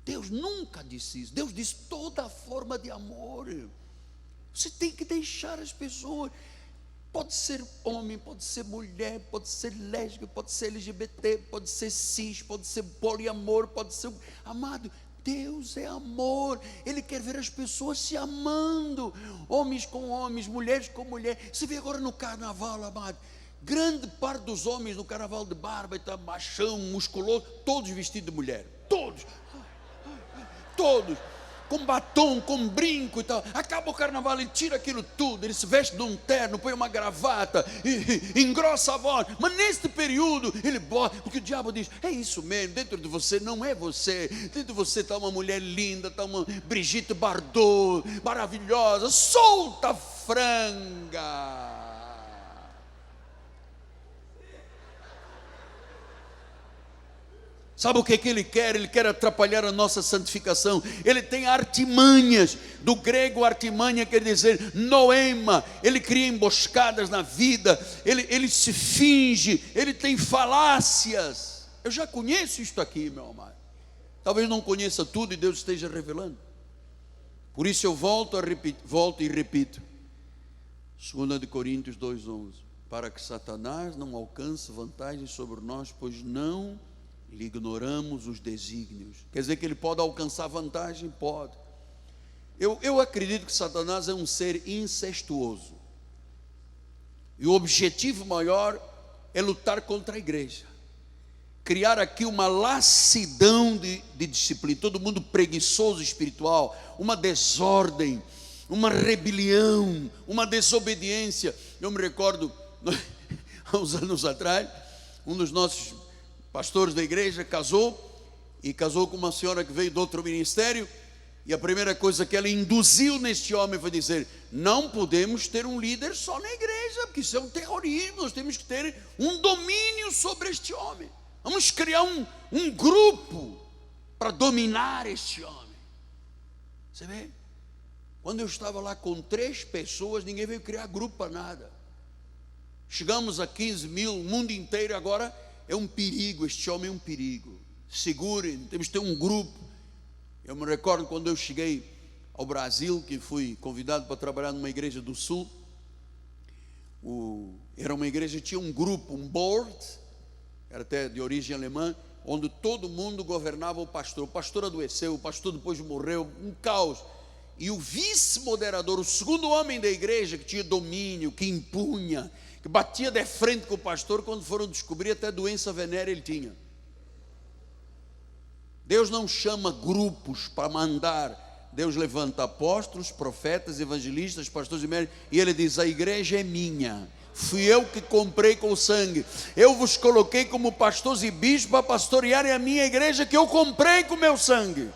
Speaker 1: Deus nunca disse isso. Deus disse toda forma de amor. Você tem que deixar as pessoas. Pode ser homem, pode ser mulher, pode ser lésbica, pode ser LGBT, pode ser cis, pode ser poliamor, pode ser... Amado, Deus é amor. Ele quer ver as pessoas se amando. Homens com homens, mulheres com mulheres. Você vê agora no carnaval, amado, grande parte dos homens no carnaval de barba, está machão, musculoso, todos vestidos de mulher, todos, com batom, com brinco e tal. Acaba o carnaval, ele tira aquilo tudo, ele se veste de um terno, põe uma gravata, e engrossa a voz, mas neste período, ele bota, porque o diabo diz, é isso mesmo, dentro de você não é você, dentro de você está uma mulher linda, está uma Brigitte Bardot, maravilhosa, solta franga. Sabe o que ele quer? Ele quer atrapalhar a nossa santificação. Ele tem artimanhas. Do grego artimanha quer dizer noema. Ele cria emboscadas na vida. Ele se finge. Ele tem falácias. Eu já conheço isto aqui, meu amado. Talvez não conheça tudo e Deus esteja revelando. Por isso eu volto e repito. 2 Coríntios 2:11. Para que Satanás não alcance vantagem sobre nós, pois não e ignoramos os desígnios. Quer dizer que ele pode alcançar vantagem? Pode. Eu acredito que Satanás é um ser incestuoso, e o objetivo maior é lutar contra a igreja, criar aqui uma lassidão de disciplina, todo mundo preguiçoso espiritual, uma desordem, uma rebelião, uma desobediência. Eu me recordo, há uns anos atrás, um dos nossos pastores da igreja casou com uma senhora que veio de outro ministério, e a primeira coisa que ela induziu neste homem foi dizer: não podemos ter um líder só na igreja, porque isso é um terrorismo, nós temos que ter um domínio sobre este homem, vamos criar um grupo para dominar este homem. Você vê? Quando eu estava lá com 3 pessoas, ninguém veio criar grupo para nada. Chegamos a 15 mil, o mundo inteiro agora é um perigo, este homem é um perigo. Segurem, temos que ter um grupo. Eu me recordo quando eu cheguei ao Brasil, que fui convidado para trabalhar numa igreja do Sul. Era uma igreja que tinha um grupo, um board, era até de origem alemã, onde todo mundo governava o pastor. O pastor adoeceu, o pastor depois morreu, um caos. E o vice-moderador, o segundo homem da igreja, que tinha domínio, que impunha, que batia de frente com o pastor, quando foram descobrir, até doença venérea ele tinha. Deus não chama grupos para mandar. Deus levanta apóstolos, profetas, evangelistas, pastores e médicos, e ele diz: a igreja é minha, fui eu que comprei com o sangue, eu vos coloquei como pastores e bispos para pastorearem a minha igreja, que eu comprei com o meu sangue.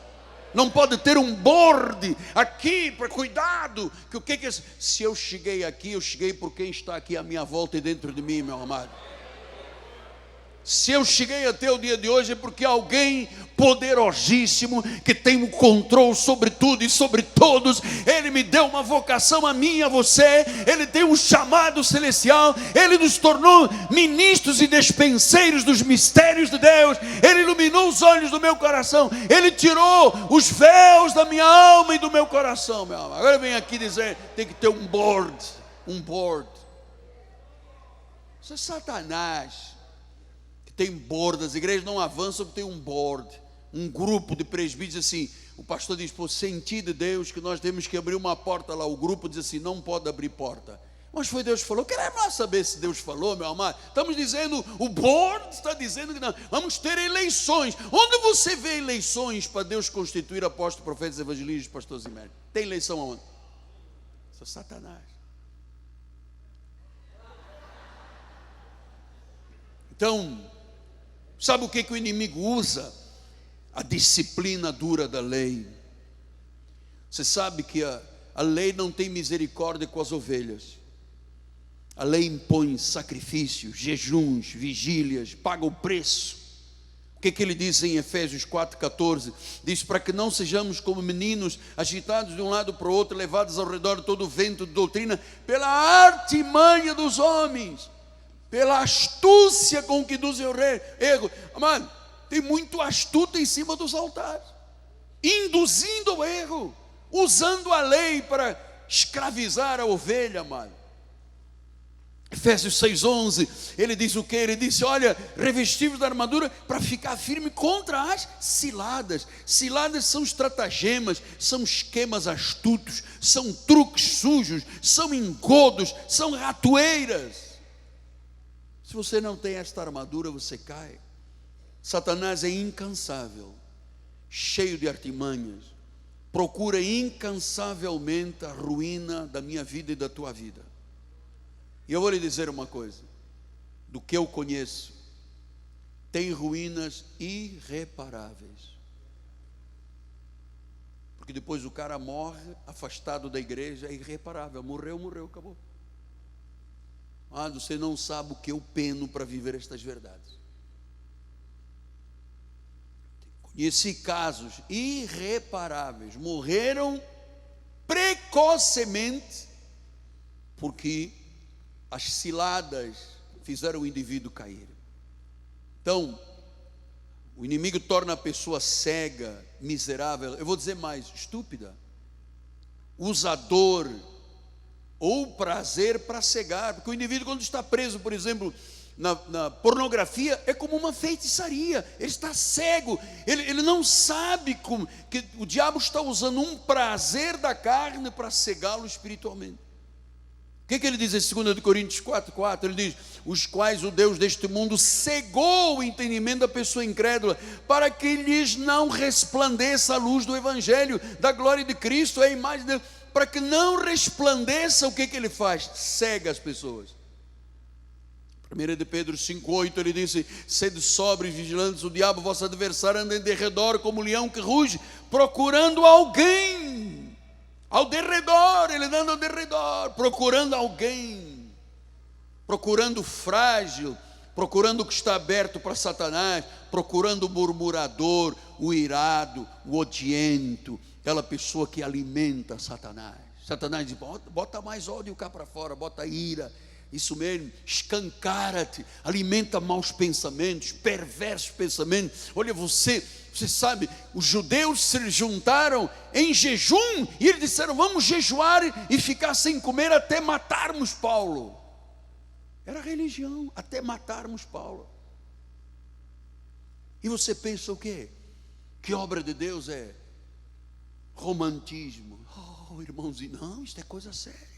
Speaker 1: Não pode ter um board aqui para cuidado, que o que é? Se eu cheguei aqui, eu cheguei por quem está aqui à minha volta e dentro de mim, meu amado. Se eu cheguei até o dia de hoje é porque alguém poderosíssimo, que tem o controle sobre tudo e sobre todos, ele me deu uma vocação a mim e a você, ele tem um chamado celestial, ele nos tornou ministros e despenseiros dos mistérios de Deus, ele iluminou os olhos do meu coração, ele tirou os véus da minha alma e do meu coração, meu amado. Agora vem aqui dizer, tem que ter um board. Isso é Satanás. Tem board, as igrejas não avançam porque tem um board, um grupo de presbíteros assim. O pastor diz: por sentir de Deus que nós temos que abrir uma porta lá. O grupo diz assim: não pode abrir porta. Mas foi Deus que falou. Queremos lá saber se Deus falou, meu amado. Estamos dizendo, o board está dizendo que não. Vamos ter eleições. Onde você vê eleições para Deus constituir apóstolos, profetas, evangelistas, pastores e médicos? Tem eleição aonde? Isso é Satanás. Então, sabe o que o inimigo usa? A disciplina dura da lei. Você sabe que a lei não tem misericórdia com as ovelhas. A lei impõe sacrifícios, jejuns, vigílias, paga o preço. O que ele diz em Efésios 4,14? Diz: para que não sejamos como meninos, agitados de um lado para o outro, levados ao redor de todo o vento de doutrina, pela artimanha dos homens, pela astúcia com que induzem o erro. Mano, tem muito astuto em cima dos altares, induzindo o erro, usando a lei para escravizar a ovelha, mano. Efésios 6,11, ele diz o que? Ele disse: olha, revestivos da armadura para ficar firme contra as ciladas. Ciladas são estratagemas, são esquemas astutos, são truques sujos, são engodos, são ratoeiras. Se você não tem esta armadura, você cai. Satanás é incansável, cheio de artimanhas, procura incansavelmente a ruína da minha vida e da tua vida. E eu vou lhe dizer uma coisa, do que eu conheço, tem ruínas irreparáveis. Porque depois o cara morre, afastado da igreja, é irreparável, morreu, acabou. Você não sabe o que eu peno para viver estas verdades. Conheci casos irreparáveis, morreram precocemente, porque as ciladas fizeram o indivíduo cair. Então, o inimigo torna a pessoa cega, miserável, eu vou dizer mais, estúpida, usador, ou prazer para cegar. Porque o indivíduo, quando está preso, por exemplo, na pornografia é como uma feitiçaria. Ele está cego, ele não sabe que o diabo está usando um prazer da carne para cegá-lo espiritualmente. O que ele diz em 2 Coríntios 4,4? Ele diz: os quais o Deus deste mundo cegou o entendimento da pessoa incrédula, para que lhes não resplandeça a luz do Evangelho, da glória de Cristo, a imagem de Deus. Para que não resplandeça, o que ele faz? Cega as pessoas. 1 de Pedro 5,8, ele disse: sede sóbrios e vigilantes, o diabo, vosso adversário, anda em derredor como leão que ruge, procurando alguém. Ao derredor, ele anda ao derredor, procurando alguém, procurando o frágil, procurando o que está aberto para Satanás, procurando o murmurador, o irado, o odiento, aquela pessoa que alimenta Satanás. Satanás diz: bota mais ódio cá para fora, bota ira. Isso mesmo, escancara-te, alimenta maus pensamentos, perversos pensamentos. Olha, você sabe, os judeus se juntaram em jejum e eles disseram: vamos jejuar e ficar sem comer até matarmos Paulo. Era religião, até matarmos Paulo. E você pensa o quê? Que obra de Deus é romantismo? Oh, irmãozinho, não, isto é coisa séria.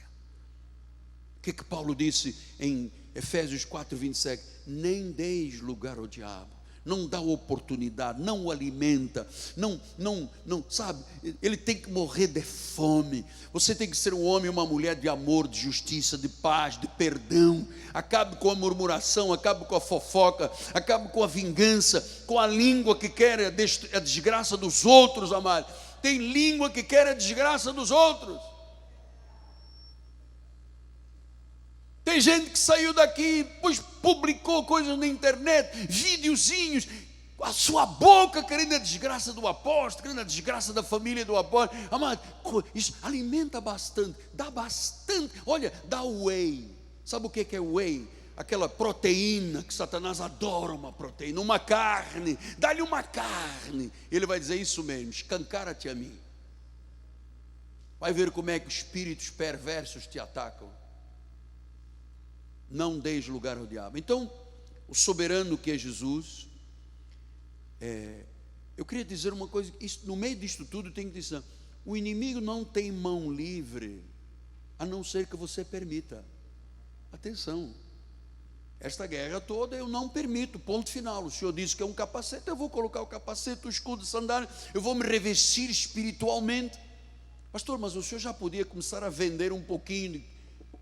Speaker 1: O que Paulo disse em Efésios 4,27? Nem deis lugar ao diabo, não dá oportunidade, não o alimenta, não, sabe, ele tem que morrer de fome. Você tem que ser um homem e uma mulher de amor, de justiça, de paz, de perdão. Acabe com a murmuração, acabe com a fofoca, acabe com a vingança, com a língua que quer a desgraça dos outros, amado. Tem língua que quer a desgraça dos outros. Tem gente que saiu daqui, pois publicou coisas na internet, videozinhos, a sua boca querendo a desgraça do apóstolo, querendo a desgraça da família do apóstolo. Amado, isso alimenta bastante, dá bastante. Olha, dá whey. Sabe o que é whey? Aquela proteína que Satanás adora, uma proteína, uma carne. Dá-lhe uma carne. Ele vai dizer: isso mesmo, escancara-te a mim. Vai ver como é que os espíritos perversos te atacam. Não deis lugar ao diabo. Então, o soberano que é Jesus, eu queria dizer uma coisa, no meio disto tudo tem que dizer: o inimigo não tem mão livre, a não ser que você permita. Atenção, esta guerra toda eu não permito, ponto final. O Senhor disse que é um capacete, eu vou colocar o capacete, o escudo, sandália, eu vou me revestir espiritualmente. Pastor, mas o senhor já podia começar a vender um pouquinho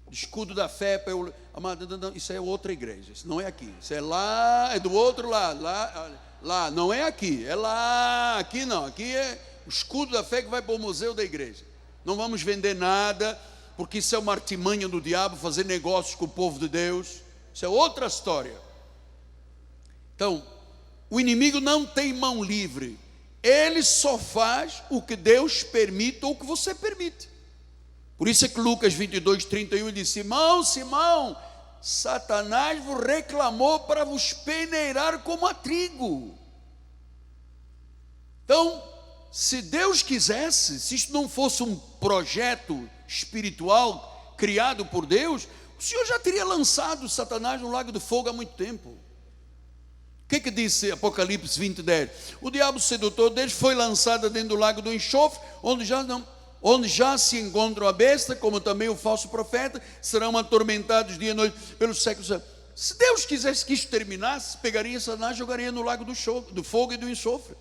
Speaker 1: de escudo da fé para eu... Amado, não, isso é outra igreja, isso não é aqui, isso é lá, é do outro lado, lá, não é aqui, é lá, aqui não, aqui é o escudo da fé que vai para o museu da igreja. Não vamos vender nada, porque isso é uma artimanha do diabo, fazer negócios com o povo de Deus, isso é outra história. Então, o inimigo não tem mão livre, ele só faz o que Deus permite ou o que você permite. Por isso é que Lucas 22:31 diz: Simão, Simão, Satanás vos reclamou para vos peneirar como a trigo. Então, se Deus quisesse, se isto não fosse um projeto espiritual criado por Deus, o Senhor já teria lançado Satanás no lago de fogo há muito tempo. O que disse Apocalipse 20:10? O diabo sedutor deles foi lançado dentro do lago do enxofre, onde já se encontra a besta, como também o falso profeta, serão atormentados dia e noite pelos séculos. Se Deus quisesse que isso terminasse, pegaria Satanás e jogaria no lago do fogo e do enxofre.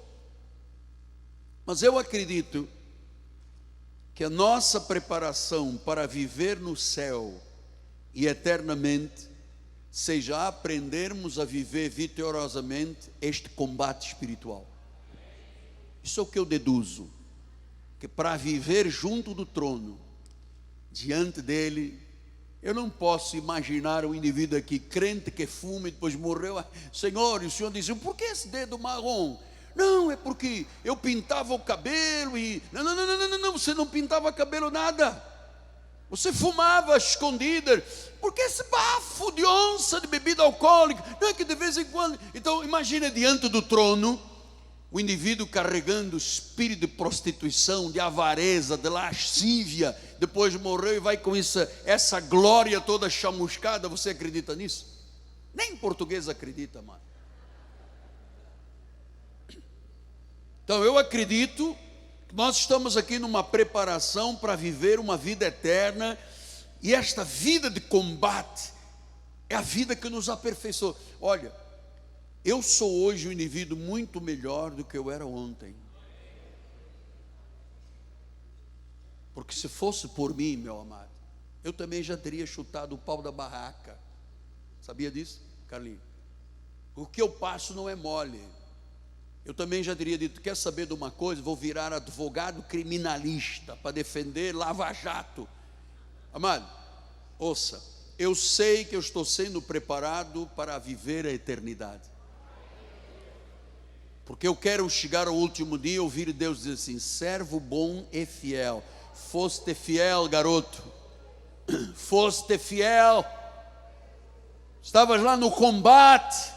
Speaker 1: Mas eu acredito que a nossa preparação para viver no céu e eternamente seja aprendermos a viver vitoriosamente este combate espiritual. Isso é o que eu deduzo, que para viver junto do trono, diante dele, eu não posso imaginar um indivíduo aqui, crente que fuma e depois morreu. Senhor, e o Senhor disse: por que esse dedo marrom? Não, é porque eu pintava o cabelo e... Não, você não pintava cabelo nada. Você fumava escondida. Por que esse bafo de onça de bebida alcoólica? Não é que de vez em quando... Então imagina diante do trono o indivíduo carregando o espírito de prostituição, de avareza, de lascívia, depois morreu e vai com essa glória toda chamuscada. Você acredita nisso? Nem em português acredita, mano. Então eu acredito que nós estamos aqui numa preparação para viver uma vida eterna. E esta vida de combate é a vida que nos aperfeiçoa. Olha, eu sou hoje um indivíduo muito melhor do que eu era ontem. Porque se fosse por mim, meu amado, eu também já teria chutado o pau da barraca. Sabia disso, Carlinhos? O que eu passo não é mole. Eu também já teria dito, quer saber de uma coisa? Vou virar advogado criminalista para defender lava-jato. Amado, ouça, eu sei que eu estou sendo preparado para viver a eternidade. Porque eu quero chegar ao último dia e ouvir Deus dizer assim: servo bom e fiel. Foste fiel, garoto. Foste fiel. Estavas lá no combate.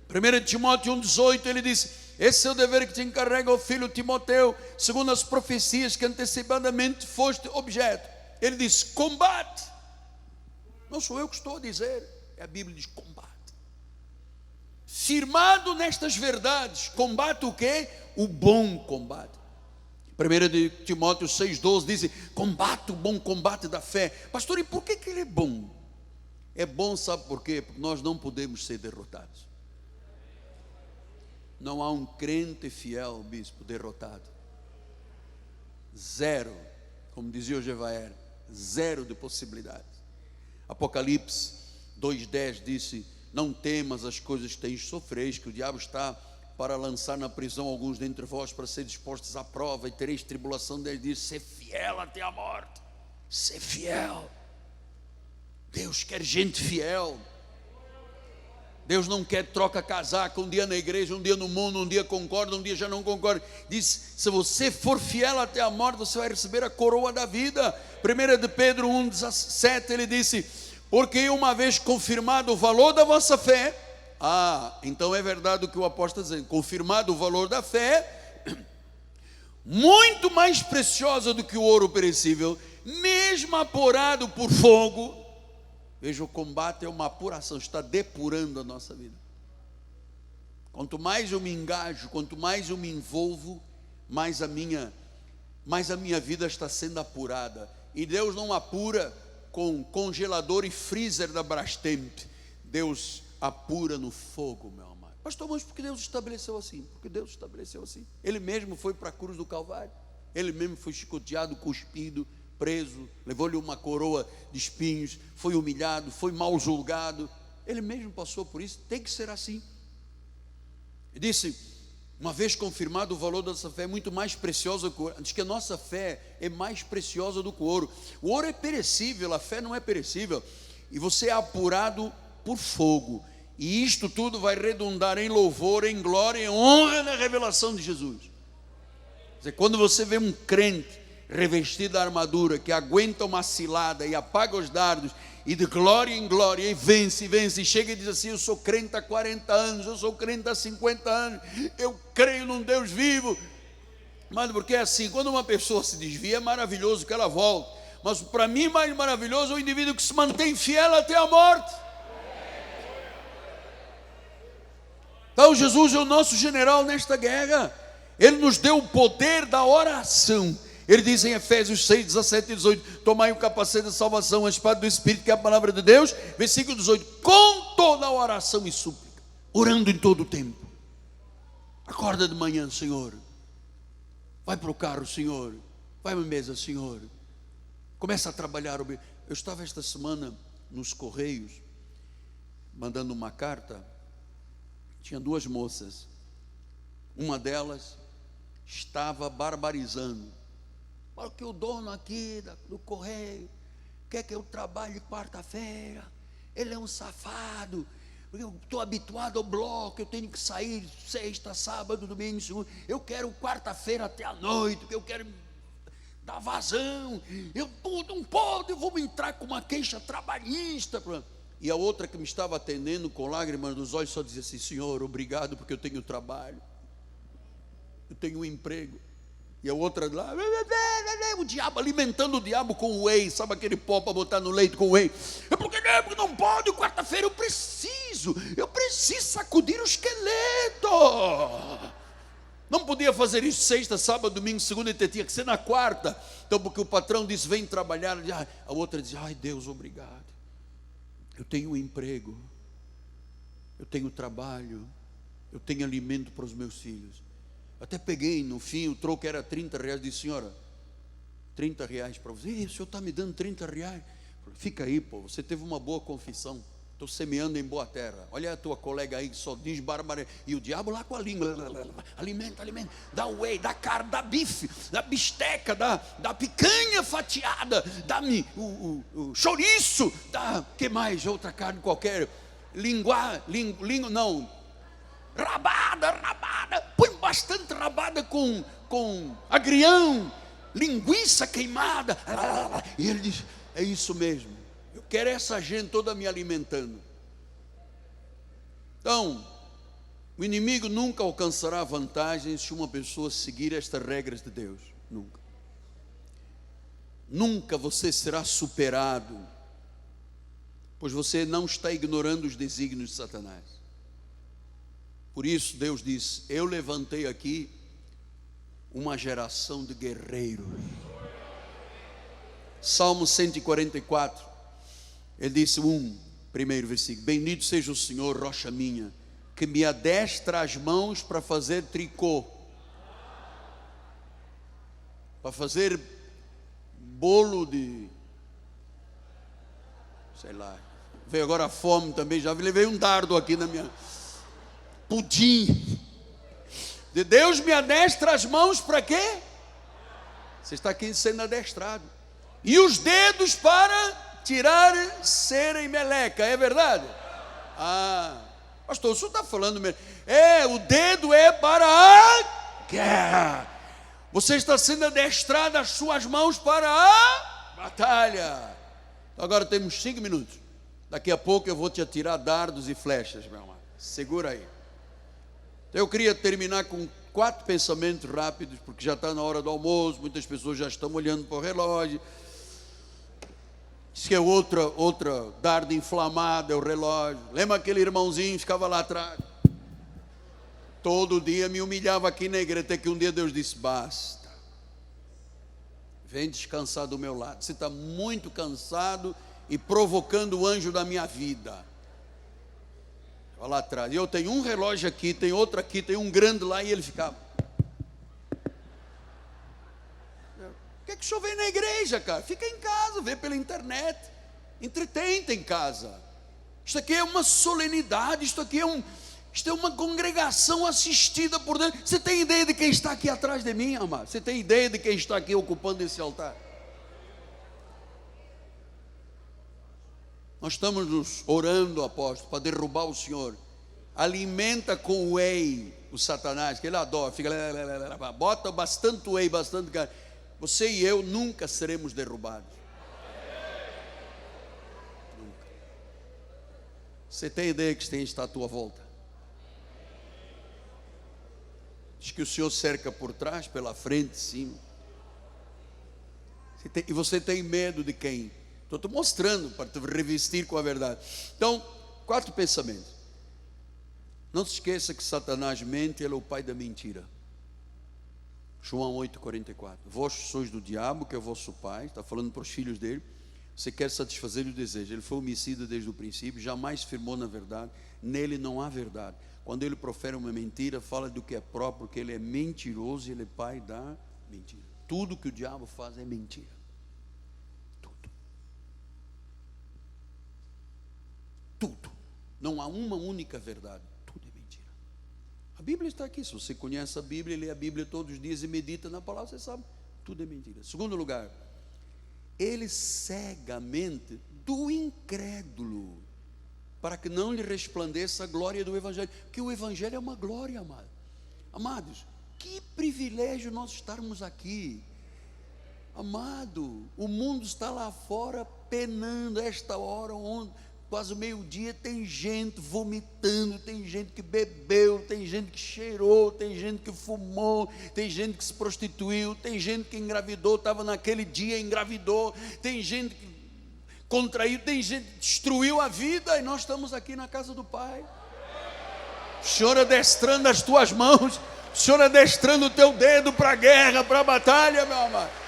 Speaker 1: 1 Timóteo 1,18 ele diz: esse é o dever que te encarrega o filho Timoteu, segundo as profecias que antecipadamente foste objeto. Ele diz: combate. Não sou eu que estou a dizer, a Bíblia diz combate. Firmado nestas verdades, combate o quê? O bom combate. 1 Timóteo 6,12 diz: combate o bom combate da fé. Pastor, e por que ele é bom? É bom, sabe por quê? Porque nós não podemos ser derrotados. Não há um crente fiel, bispo, derrotado. Zero, como dizia o Jevaer, zero de possibilidades. Apocalipse 2,10 disse: não temas as coisas que tens sofreis, que o diabo está para lançar na prisão alguns dentre vós, para ser dispostos à prova, e tereis tribulação 10 dias. Ser fiel até a morte. Ser fiel. Deus quer gente fiel. Deus não quer troca casaca, um dia na igreja, um dia no mundo, um dia concorda, um dia já não concorda. Diz: se você for fiel até a morte, você vai receber a coroa da vida. 1 de Pedro 1,17 ele disse: porque uma vez confirmado o valor da vossa fé, então é verdade o que o apóstolo está dizendo, confirmado o valor da fé, muito mais preciosa do que o ouro perecível, mesmo apurado por fogo. Veja, o combate é uma apuração, está depurando a nossa vida. Quanto mais eu me engajo, quanto mais eu me envolvo, mais a minha vida está sendo apurada. E Deus não apura com congelador e freezer da Brastemp. Deus apura no fogo, meu amado. Pastor, mas porque Deus estabeleceu assim? Porque Deus estabeleceu assim. Ele mesmo foi para a cruz do Calvário. Ele mesmo foi chicoteado, cuspido, preso, levou-lhe uma coroa de espinhos, foi humilhado, foi mal julgado. Ele mesmo passou por isso. Tem que ser assim. Ele disse: uma vez confirmado o valor dessa fé, é muito mais preciosa que o ouro. Diz que a nossa fé é mais preciosa do que o ouro. O ouro é perecível, a fé não é perecível. E você é apurado por fogo. E isto tudo vai redundar em louvor, em glória, em honra na revelação de Jesus. Quer dizer, quando você vê um crente revestido da armadura, que aguenta uma cilada e apaga os dardos, e de glória em glória, e vence, e chega e diz assim: eu sou crente há 40 anos, eu sou crente há 50 anos, eu creio num Deus vivo. Mas porque é assim, quando uma pessoa se desvia, é maravilhoso que ela volte, mas para mim mais maravilhoso é o indivíduo que se mantém fiel até a morte. Então Jesus é o nosso general nesta guerra. Ele nos deu o poder da oração. Ele diz em Efésios 6, 17 e 18: tomai o capacete da salvação, a espada do Espírito, que é a palavra de Deus. Versículo 18: com toda a oração e súplica, orando em todo o tempo. Acorda de manhã, Senhor. Vai para o carro, Senhor. Vai à mesa, Senhor. Começa a trabalhar. Eu estava esta semana nos Correios, mandando uma carta. Tinha duas moças. Uma delas estava barbarizando. Porque o dono aqui do correio quer que eu trabalhe quarta-feira. Ele é um safado. Eu estou habituado ao bloco, eu tenho que sair sexta, sábado, domingo, segunda. Eu quero quarta-feira até a noite, porque eu quero dar vazão. Eu não pode, eu vou entrar com uma queixa trabalhista. E a outra que me estava atendendo com lágrimas nos olhos só dizia assim: Senhor, obrigado porque eu tenho trabalho. Eu tenho um emprego. E a outra lá, o diabo, alimentando o diabo com whey, sabe aquele pó para botar no leite com whey? Porque não pode, quarta-feira eu preciso sacudir o esqueleto. Não podia fazer isso sexta, sábado, domingo, segunda, e tinha que ser na quarta. Então, porque o patrão disse, vem trabalhar. A outra diz, ai Deus, obrigado. Eu tenho um emprego, eu tenho trabalho, eu tenho alimento para os meus filhos. Até peguei, no fim, o troco era R$30. Disse, senhora, R$30 para você. O senhor está me dando R$30? Fica aí, pô, você teve uma boa confissão. Estou semeando em boa terra. Olha a tua colega aí que só diz barbaridade. E o diabo lá com a língua. Alimenta. Dá whey, dá carne, dá bife, dá bisteca, dá picanha fatiada, dá-me o chouriço, dá, que mais? Outra carne qualquer. Rabada. Põe bastante rabada com agrião, linguiça queimada. E ele diz, é isso mesmo. Eu quero essa gente toda me alimentando. Então, o inimigo nunca alcançará vantagem se uma pessoa seguir estas regras de Deus. Nunca. Nunca você será superado, pois você não está ignorando os desígnios de Satanás. Por isso Deus disse, eu levantei aqui uma geração de guerreiros. Salmo 144, ele disse, primeiro versículo, bendito seja o Senhor, rocha minha, que me adestra as mãos para fazer tricô, para fazer bolo de, sei lá, veio agora a fome também, já levei um dardo aqui na minha, pudim, de Deus me adestra as mãos para quê? Você está aqui sendo adestrado, e os dedos para tirar cera e meleca, é verdade? Pastor, o senhor está falando mesmo? O dedo é para a guerra. Você está sendo adestrado as suas mãos para a batalha. Então agora temos 5 minutos. Daqui a pouco eu vou te atirar dardos e flechas, meu amado. Segura aí. Então eu queria terminar com 4 pensamentos rápidos, porque já está na hora do almoço, muitas pessoas já estão olhando para o relógio. Diz que é outra dardo inflamado, é o relógio. Lembra aquele irmãozinho que ficava lá atrás? Todo dia me humilhava aqui na igreja, até que um dia Deus disse, basta. Vem descansar do meu lado. Você está muito cansado e provocando o anjo da minha vida. Olha lá atrás. E eu tenho um relógio aqui, tem outro aqui, tem um grande lá, e ele ficava. Por que o senhor vem na igreja, cara? Fica em casa, vê pela internet, entretém-te em casa. Isto aqui é uma solenidade, isto é uma congregação assistida por Deus. Você tem ideia de quem está aqui atrás de mim, amado? Você tem ideia de quem está aqui ocupando esse altar? Nós estamos nos orando, apóstolo, para derrubar o Senhor. Alimenta com whey o Satanás, que ele adora, bota bastante whey, bastante carne. Você e eu nunca seremos derrubados. Nunca. Você tem ideia que quem está à tua volta? Diz que o Senhor cerca por trás, pela frente, cima. E você tem medo de quem? Estou te mostrando para te revestir com a verdade. Então, 4 pensamentos. Não se esqueça que Satanás mente, ele é o pai da mentira. João 8,44. Vós sois do diabo, que é o vosso pai. Está falando para os filhos dele. Você quer satisfazer o desejo. Ele foi homicida desde o princípio, jamais firmou na verdade. Nele não há verdade. Quando ele profere uma mentira, fala do que é próprio, porque ele é mentiroso e ele é pai da mentira. Tudo que o diabo faz é mentira. Tudo. Tudo. Não há uma única verdade. A Bíblia está aqui, se você conhece a Bíblia, lê a Bíblia todos os dias e medita na palavra, você sabe, tudo é mentira. Segundo lugar, ele cegamente do incrédulo, para que não lhe resplandeça a glória do Evangelho, porque o Evangelho é uma glória, amado. Amados, que privilégio nós estarmos aqui. Amado, o mundo está lá fora penando esta hora, quase meio-dia, tem gente vomitando, tem gente que bebeu, tem gente que cheirou, tem gente que fumou, tem gente que se prostituiu, tem gente que engravidou, estava naquele dia, engravidou, tem gente que contraiu, tem gente que destruiu a vida, e nós estamos aqui na casa do Pai. O Senhor adestrando as tuas mãos, o Senhor adestrando o teu dedo para a guerra, para a batalha, meu amado.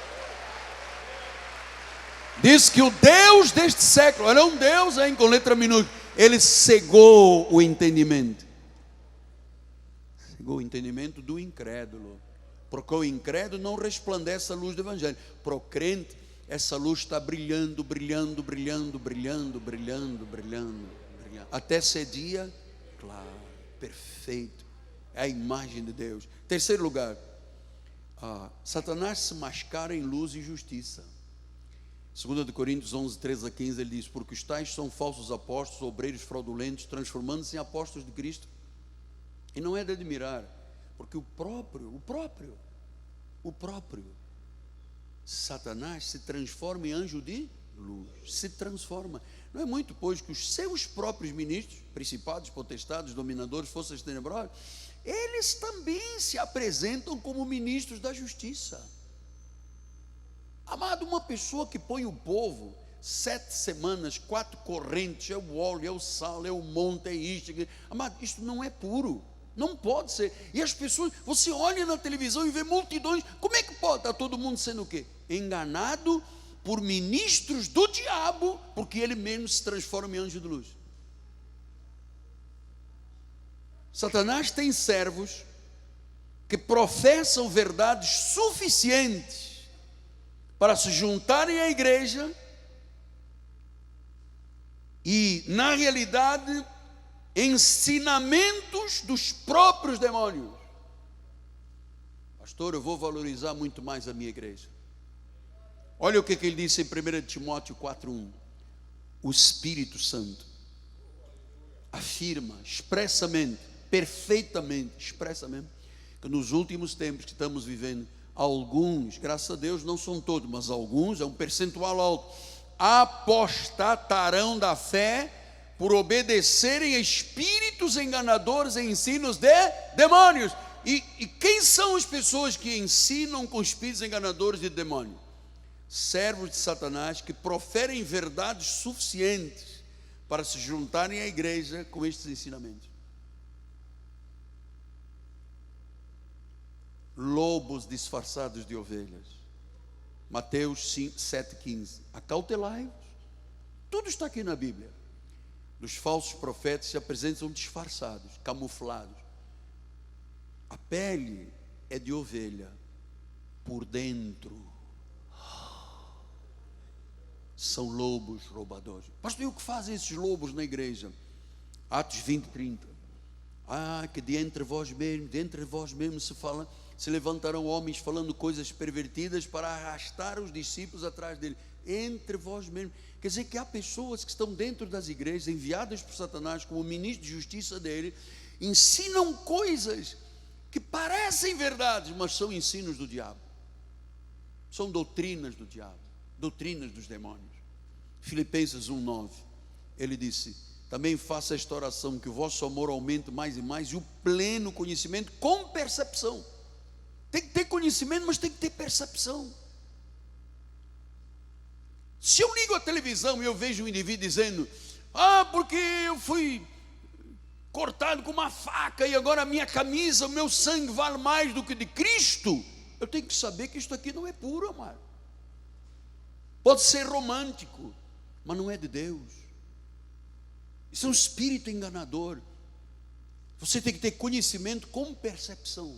Speaker 1: Diz que o Deus deste século, ele é um Deus, hein, com letra minúscula, ele cegou o entendimento. Cegou o entendimento do incrédulo. Porque o incrédulo não resplandece a luz do Evangelho. Para o crente, essa luz está brilhando, brilhando, brilhando, brilhando, brilhando, brilhando, brilhando, até ser dia claro, perfeito. É a imagem de Deus. Terceiro lugar, Satanás se mascara em luz e justiça. 2 Coríntios 11, 13 a 15, ele diz: porque os tais são falsos apóstolos, obreiros fraudulentos, transformando-se em apóstolos de Cristo. E não é de admirar, porque o próprio Satanás se transforma em anjo de luz, se transforma. Não é muito, pois, que os seus próprios ministros, principados, potestades, dominadores, forças tenebrosas, eles também se apresentam como ministros da justiça. Amado, uma pessoa que põe o povo 7 semanas, 4 correntes, é o óleo, é o sal, é o monte, é isto. Amado, isto não é puro, não pode ser. E as pessoas, você olha na televisão e vê multidões, como é que pode estar todo mundo sendo o quê? Enganado por ministros do diabo, porque ele mesmo se transforma em anjo de luz. Satanás tem servos que professam verdades suficientes para se juntarem à igreja e, na realidade, ensinamentos dos próprios demônios. Pastor, eu vou valorizar muito mais a minha igreja. Olha o que ele disse em 1 Timóteo 4:1. O Espírito Santo afirma expressamente, perfeitamente, expressamente, que nos últimos tempos que estamos vivendo, alguns, graças a Deus não são todos, mas alguns, é um percentual alto, apostatarão da fé por obedecerem a espíritos enganadores e ensinos de demônios. E quem são as pessoas que ensinam com espíritos enganadores de demônios? Servos de Satanás que proferem verdades suficientes para se juntarem à igreja com estes ensinamentos. Lobos disfarçados de ovelhas. Mateus 7,15. Acautelai-vos. Tudo está aqui na Bíblia. Os falsos profetas se apresentam disfarçados, camuflados. A pele é de ovelha, por dentro são lobos roubadores. Pastor, e o que fazem esses lobos na igreja? Atos 20:30. Que de entre vós mesmos se levantarão homens falando coisas pervertidas para arrastar os discípulos atrás dele. Entre vós mesmos. Quer dizer que há pessoas que estão dentro das igrejas, enviadas por Satanás como ministro de justiça dele, ensinam coisas que parecem verdades, mas são ensinos do diabo. São doutrinas do diabo, doutrinas dos demônios. Filipenses 1:9, ele disse: também faça esta oração, que o vosso amor aumente mais e mais, e o pleno conhecimento com percepção. Tem que ter conhecimento, mas tem que ter percepção. Se eu ligo a televisão e eu vejo um indivíduo dizendo: porque eu fui cortado com uma faca e agora a minha camisa, o meu sangue vale mais do que de Cristo, eu tenho que saber que isto aqui não é puro, amado. Pode ser romântico, mas não é de Deus. Isso é um espírito enganador. Você tem que ter conhecimento com percepção.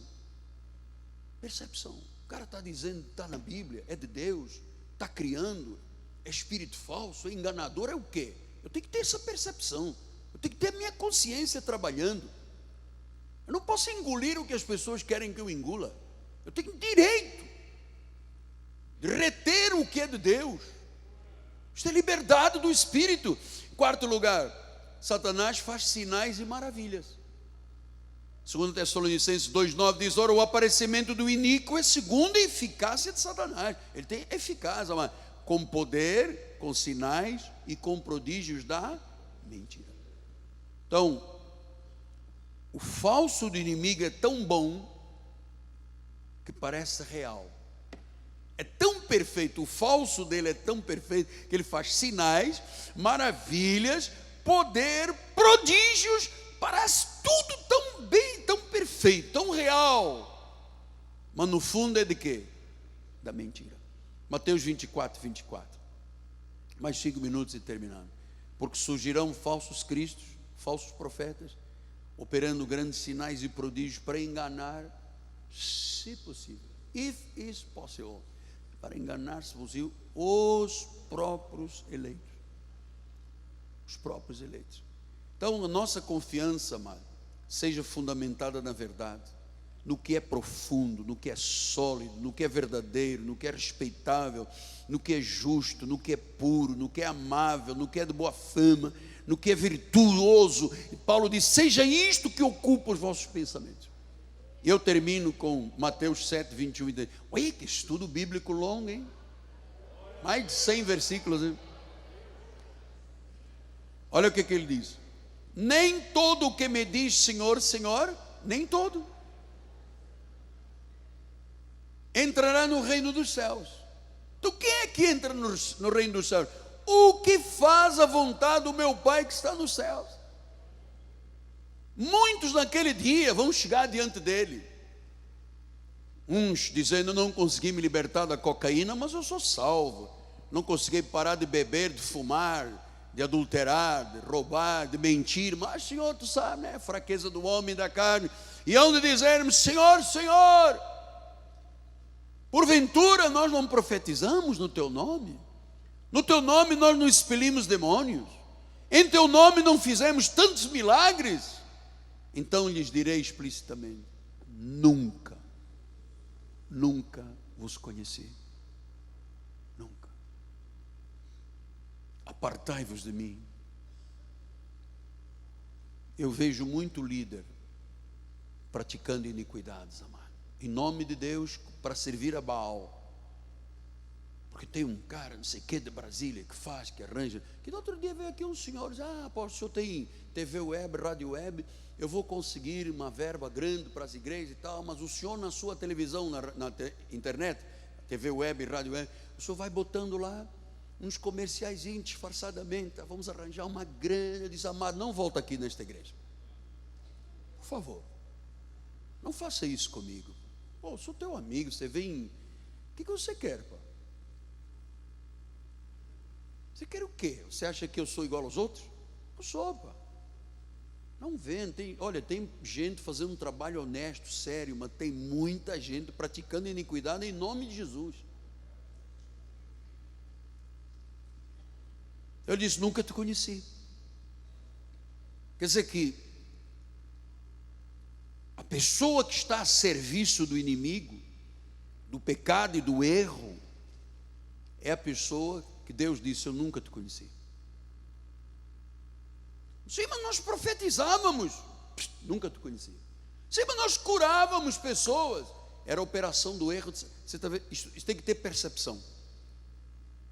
Speaker 1: Percepção. O cara está dizendo, está na Bíblia, é de Deus, está criando, é espírito falso, é enganador, é o quê? Eu tenho que ter essa percepção. Eu tenho que ter a minha consciência trabalhando. Eu não posso engolir o que as pessoas querem que eu engula. Eu tenho direito de reter o que é de Deus. Isto é liberdade do Espírito. Quarto lugar, Satanás faz sinais e maravilhas. 2 Tessalonicenses 2:9 diz: ora, o aparecimento do iníquo é segundo a eficácia de Satanás. Ele tem eficácia, com poder, com sinais e com prodígios da mentira. Então, o falso do inimigo é tão bom que parece real. É tão perfeito, o falso dele é tão perfeito que ele faz sinais, maravilhas, poder, prodígios, parece tudo tão bem, tão perfeito, tão real. Mas no fundo é de quê? Da mentira. Mateus 24, 24. Mais 5 minutos e terminando. Porque surgirão falsos cristos, falsos profetas, operando grandes sinais e prodígios para enganar, se possível, if is possible, para enganar, se possível, os próprios eleitos. Os próprios eleitos. Então a nossa confiança, amado, seja fundamentada na verdade, no que é profundo, no que é sólido, no que é verdadeiro, no que é respeitável, no que é justo, no que é puro, no que é amável, no que é de boa fama, no que é virtuoso. E Paulo diz: seja isto que ocupa os vossos pensamentos. E eu termino com Mateus 7, 21 e 22. Oi, que estudo bíblico longo, hein? Mais de 100 versículos, hein? Olha o que ele diz: nem todo o que me diz Senhor, Senhor, nem todo entrará no reino dos céus. Então quem é que entra no reino dos céus? O que faz a vontade do meu Pai que está nos céus. Muitos naquele dia vão chegar diante dele, uns dizendo: não consegui me libertar da cocaína, mas eu sou salvo. Não consegui parar de beber, de fumar, de adulterar, de roubar, de mentir. Mas Senhor, tu sabe, né? Fraqueza do homem e da carne. E hão de dizer-me: Senhor, Senhor, porventura nós não profetizamos no teu nome? No teu nome nós não expelimos demônios? Em teu nome não fizemos tantos milagres? Então lhes direi explicitamente: nunca, nunca vos conheci. Nunca. Apartai-vos de mim. Eu vejo muito líder praticando iniquidades, amado, em nome de Deus, para servir a Baal. Porque tem um cara, não sei o que, de Brasília, que faz, que arranja. Que no outro dia veio aqui um senhor e diz: apóstolo, o senhor tem TV web, rádio web, eu vou conseguir uma verba grande para as igrejas e tal, mas o senhor na sua televisão, na internet, TV web, rádio web, o senhor vai botando lá uns comerciais disfarçadamente. Vamos arranjar uma grana. Eu disse: amado, não volta aqui nesta igreja, por favor, não faça isso comigo. Pô, eu sou teu amigo, você vem, o que você quer, pô? Você quer o quê? Você acha que eu sou igual aos outros? Não sou, pá. Não vendo, tem gente fazendo um trabalho honesto, sério, mas tem muita gente praticando iniquidade em nome de Jesus. Eu disse: nunca te conheci. Quer dizer que a pessoa que está a serviço do inimigo, do pecado e do erro, é a pessoa que Deus disse: eu nunca te conheci. Sim, mas nós profetizávamos. Nunca te conheci. Sim, mas nós curávamos pessoas. Era a operação do erro. Você está vendo? Isso tem que ter percepção.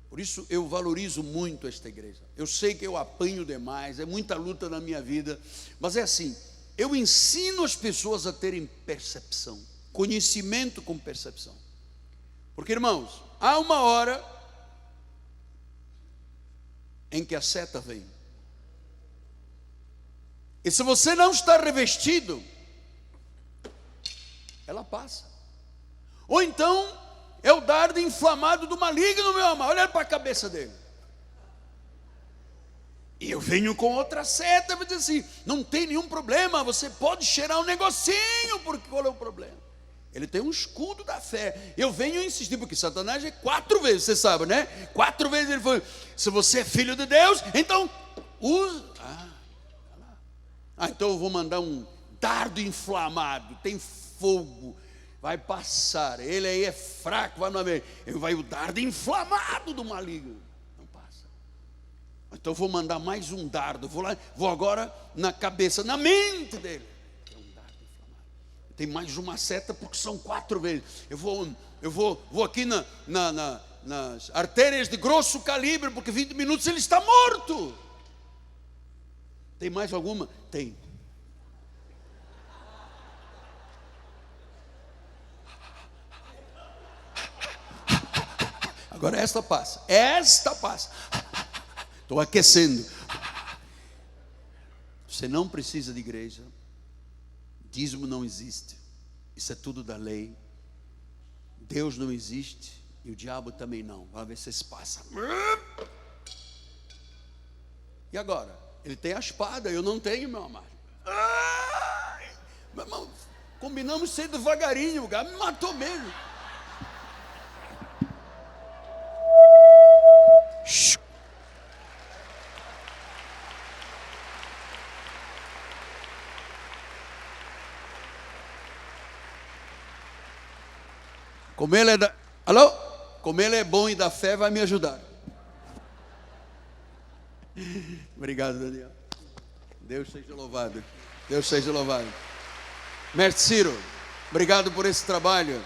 Speaker 1: Por isso eu valorizo muito esta igreja. Eu sei que eu apanho demais, é muita luta na minha vida, mas é assim, eu ensino as pessoas a terem percepção, conhecimento com percepção. Porque, irmãos, há uma hora em que a seta vem. E se você não está revestido, ela passa. Ou então é o dardo inflamado do maligno, meu amado. Olha para a cabeça dele. E eu venho com outra seta, vou dizer assim: não tem nenhum problema, você pode cheirar um negocinho, porque qual é o problema? Ele tem um escudo da fé. Eu venho insistir, porque Satanás é 4 vezes, você sabe, né? 4 vezes ele foi: se você é filho de Deus, então usa. Então eu vou mandar um dardo inflamado, tem fogo, vai passar. Ele aí é fraco, vai não ver. Vai o dardo inflamado do maligno, não passa. Então eu vou mandar mais um dardo. Vou agora na cabeça, na mente dele. É um dardo inflamado. Tem mais uma seta, porque são 4 vezes. Eu vou aqui nas artérias de grosso calibre, porque 20 minutos ele está morto. Tem mais alguma? Tem. Agora esta passa. Esta passa. Estou aquecendo. Você não precisa de igreja. Dízimo não existe. Isso é tudo da lei. Deus não existe. E o diabo também não. Vamos ver se passa. E agora? Ele tem a espada, eu não tenho, meu amado. Meu irmão, combinamos ser devagarinho. O gato me matou mesmo. Como ele é da... Alô? Como ele é bom e da fé, vai me ajudar. Obrigado, Daniel. Deus seja louvado. Deus seja louvado. Mestre Ciro, obrigado por esse trabalho.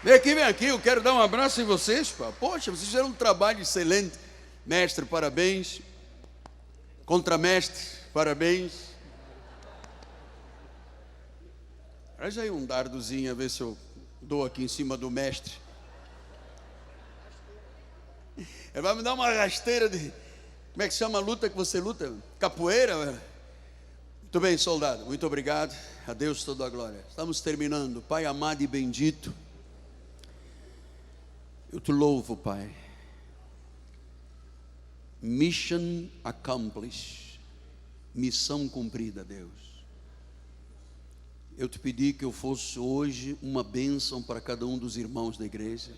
Speaker 1: Vem aqui, eu quero dar um abraço em vocês, pá. Poxa, vocês fizeram um trabalho excelente. Mestre, parabéns. Contramestre, parabéns. Traz aí um dardozinho, a ver se eu dou aqui em cima do mestre. Ele vai me dar uma rasteira de... Como é que chama a luta que você luta? Capoeira? Muito bem, soldado. Muito obrigado. A Deus toda a glória. Estamos terminando. Pai amado e bendito, eu te louvo, Pai. Mission accomplished. Missão cumprida, Deus. Eu te pedi que eu fosse hoje uma bênção para cada um dos irmãos da igreja.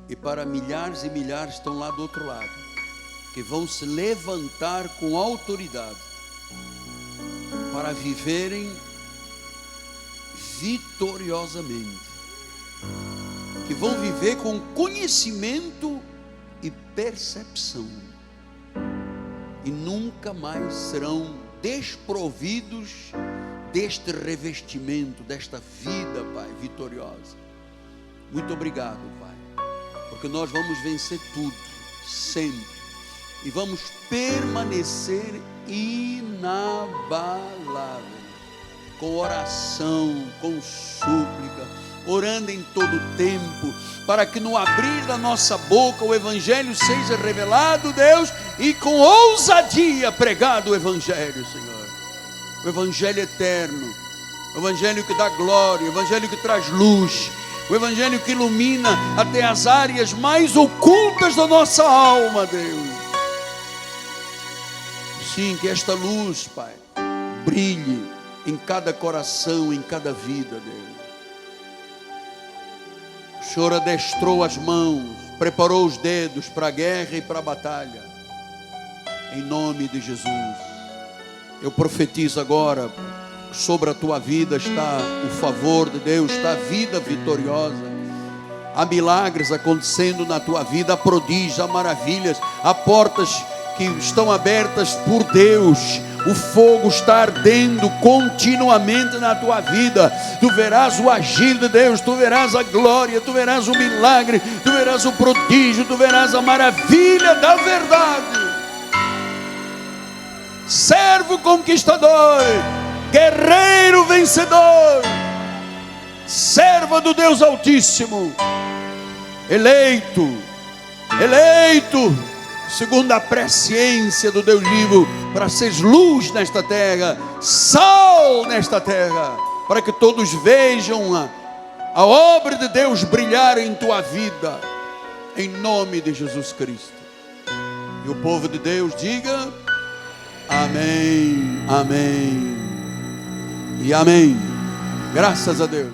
Speaker 1: E para milhares e milhares que estão lá do outro lado, que vão se levantar com autoridade para viverem vitoriosamente, que vão viver com conhecimento e percepção, e nunca mais serão desprovidos deste revestimento, desta vida, Pai, vitoriosa. Muito obrigado, Pai, porque nós vamos vencer tudo, sempre, e vamos permanecer inabaláveis, com oração, com súplica, orando em todo o tempo, para que no abrir da nossa boca o Evangelho seja revelado, Deus, e com ousadia pregado o Evangelho, Senhor. O Evangelho eterno, o Evangelho que dá glória, o Evangelho que traz luz, o Evangelho que ilumina até as áreas mais ocultas da nossa alma, Deus. Sim, que esta luz, Pai, brilhe em cada coração, em cada vida, Deus. O Senhor adestrou as mãos, preparou os dedos para a guerra e para a batalha. Em nome de Jesus, eu profetizo agora, sobre a tua vida está o favor de Deus, está a vida vitoriosa. Há milagres acontecendo na tua vida, há prodígios, há maravilhas, há portas que estão abertas por Deus. O fogo está ardendo continuamente na tua vida. Tu verás o agir de Deus, tu verás a glória, tu verás o milagre, tu verás o prodígio, tu verás a maravilha da verdade. Servo conquistador, guerreiro vencedor, serva do Deus Altíssimo, eleito, segundo a presciência do Deus vivo, para seres luz nesta terra, sal nesta terra, para que todos vejam a obra de Deus brilhar em tua vida, em nome de Jesus Cristo. E o povo de Deus diga amém, amém e amém. Graças a Deus.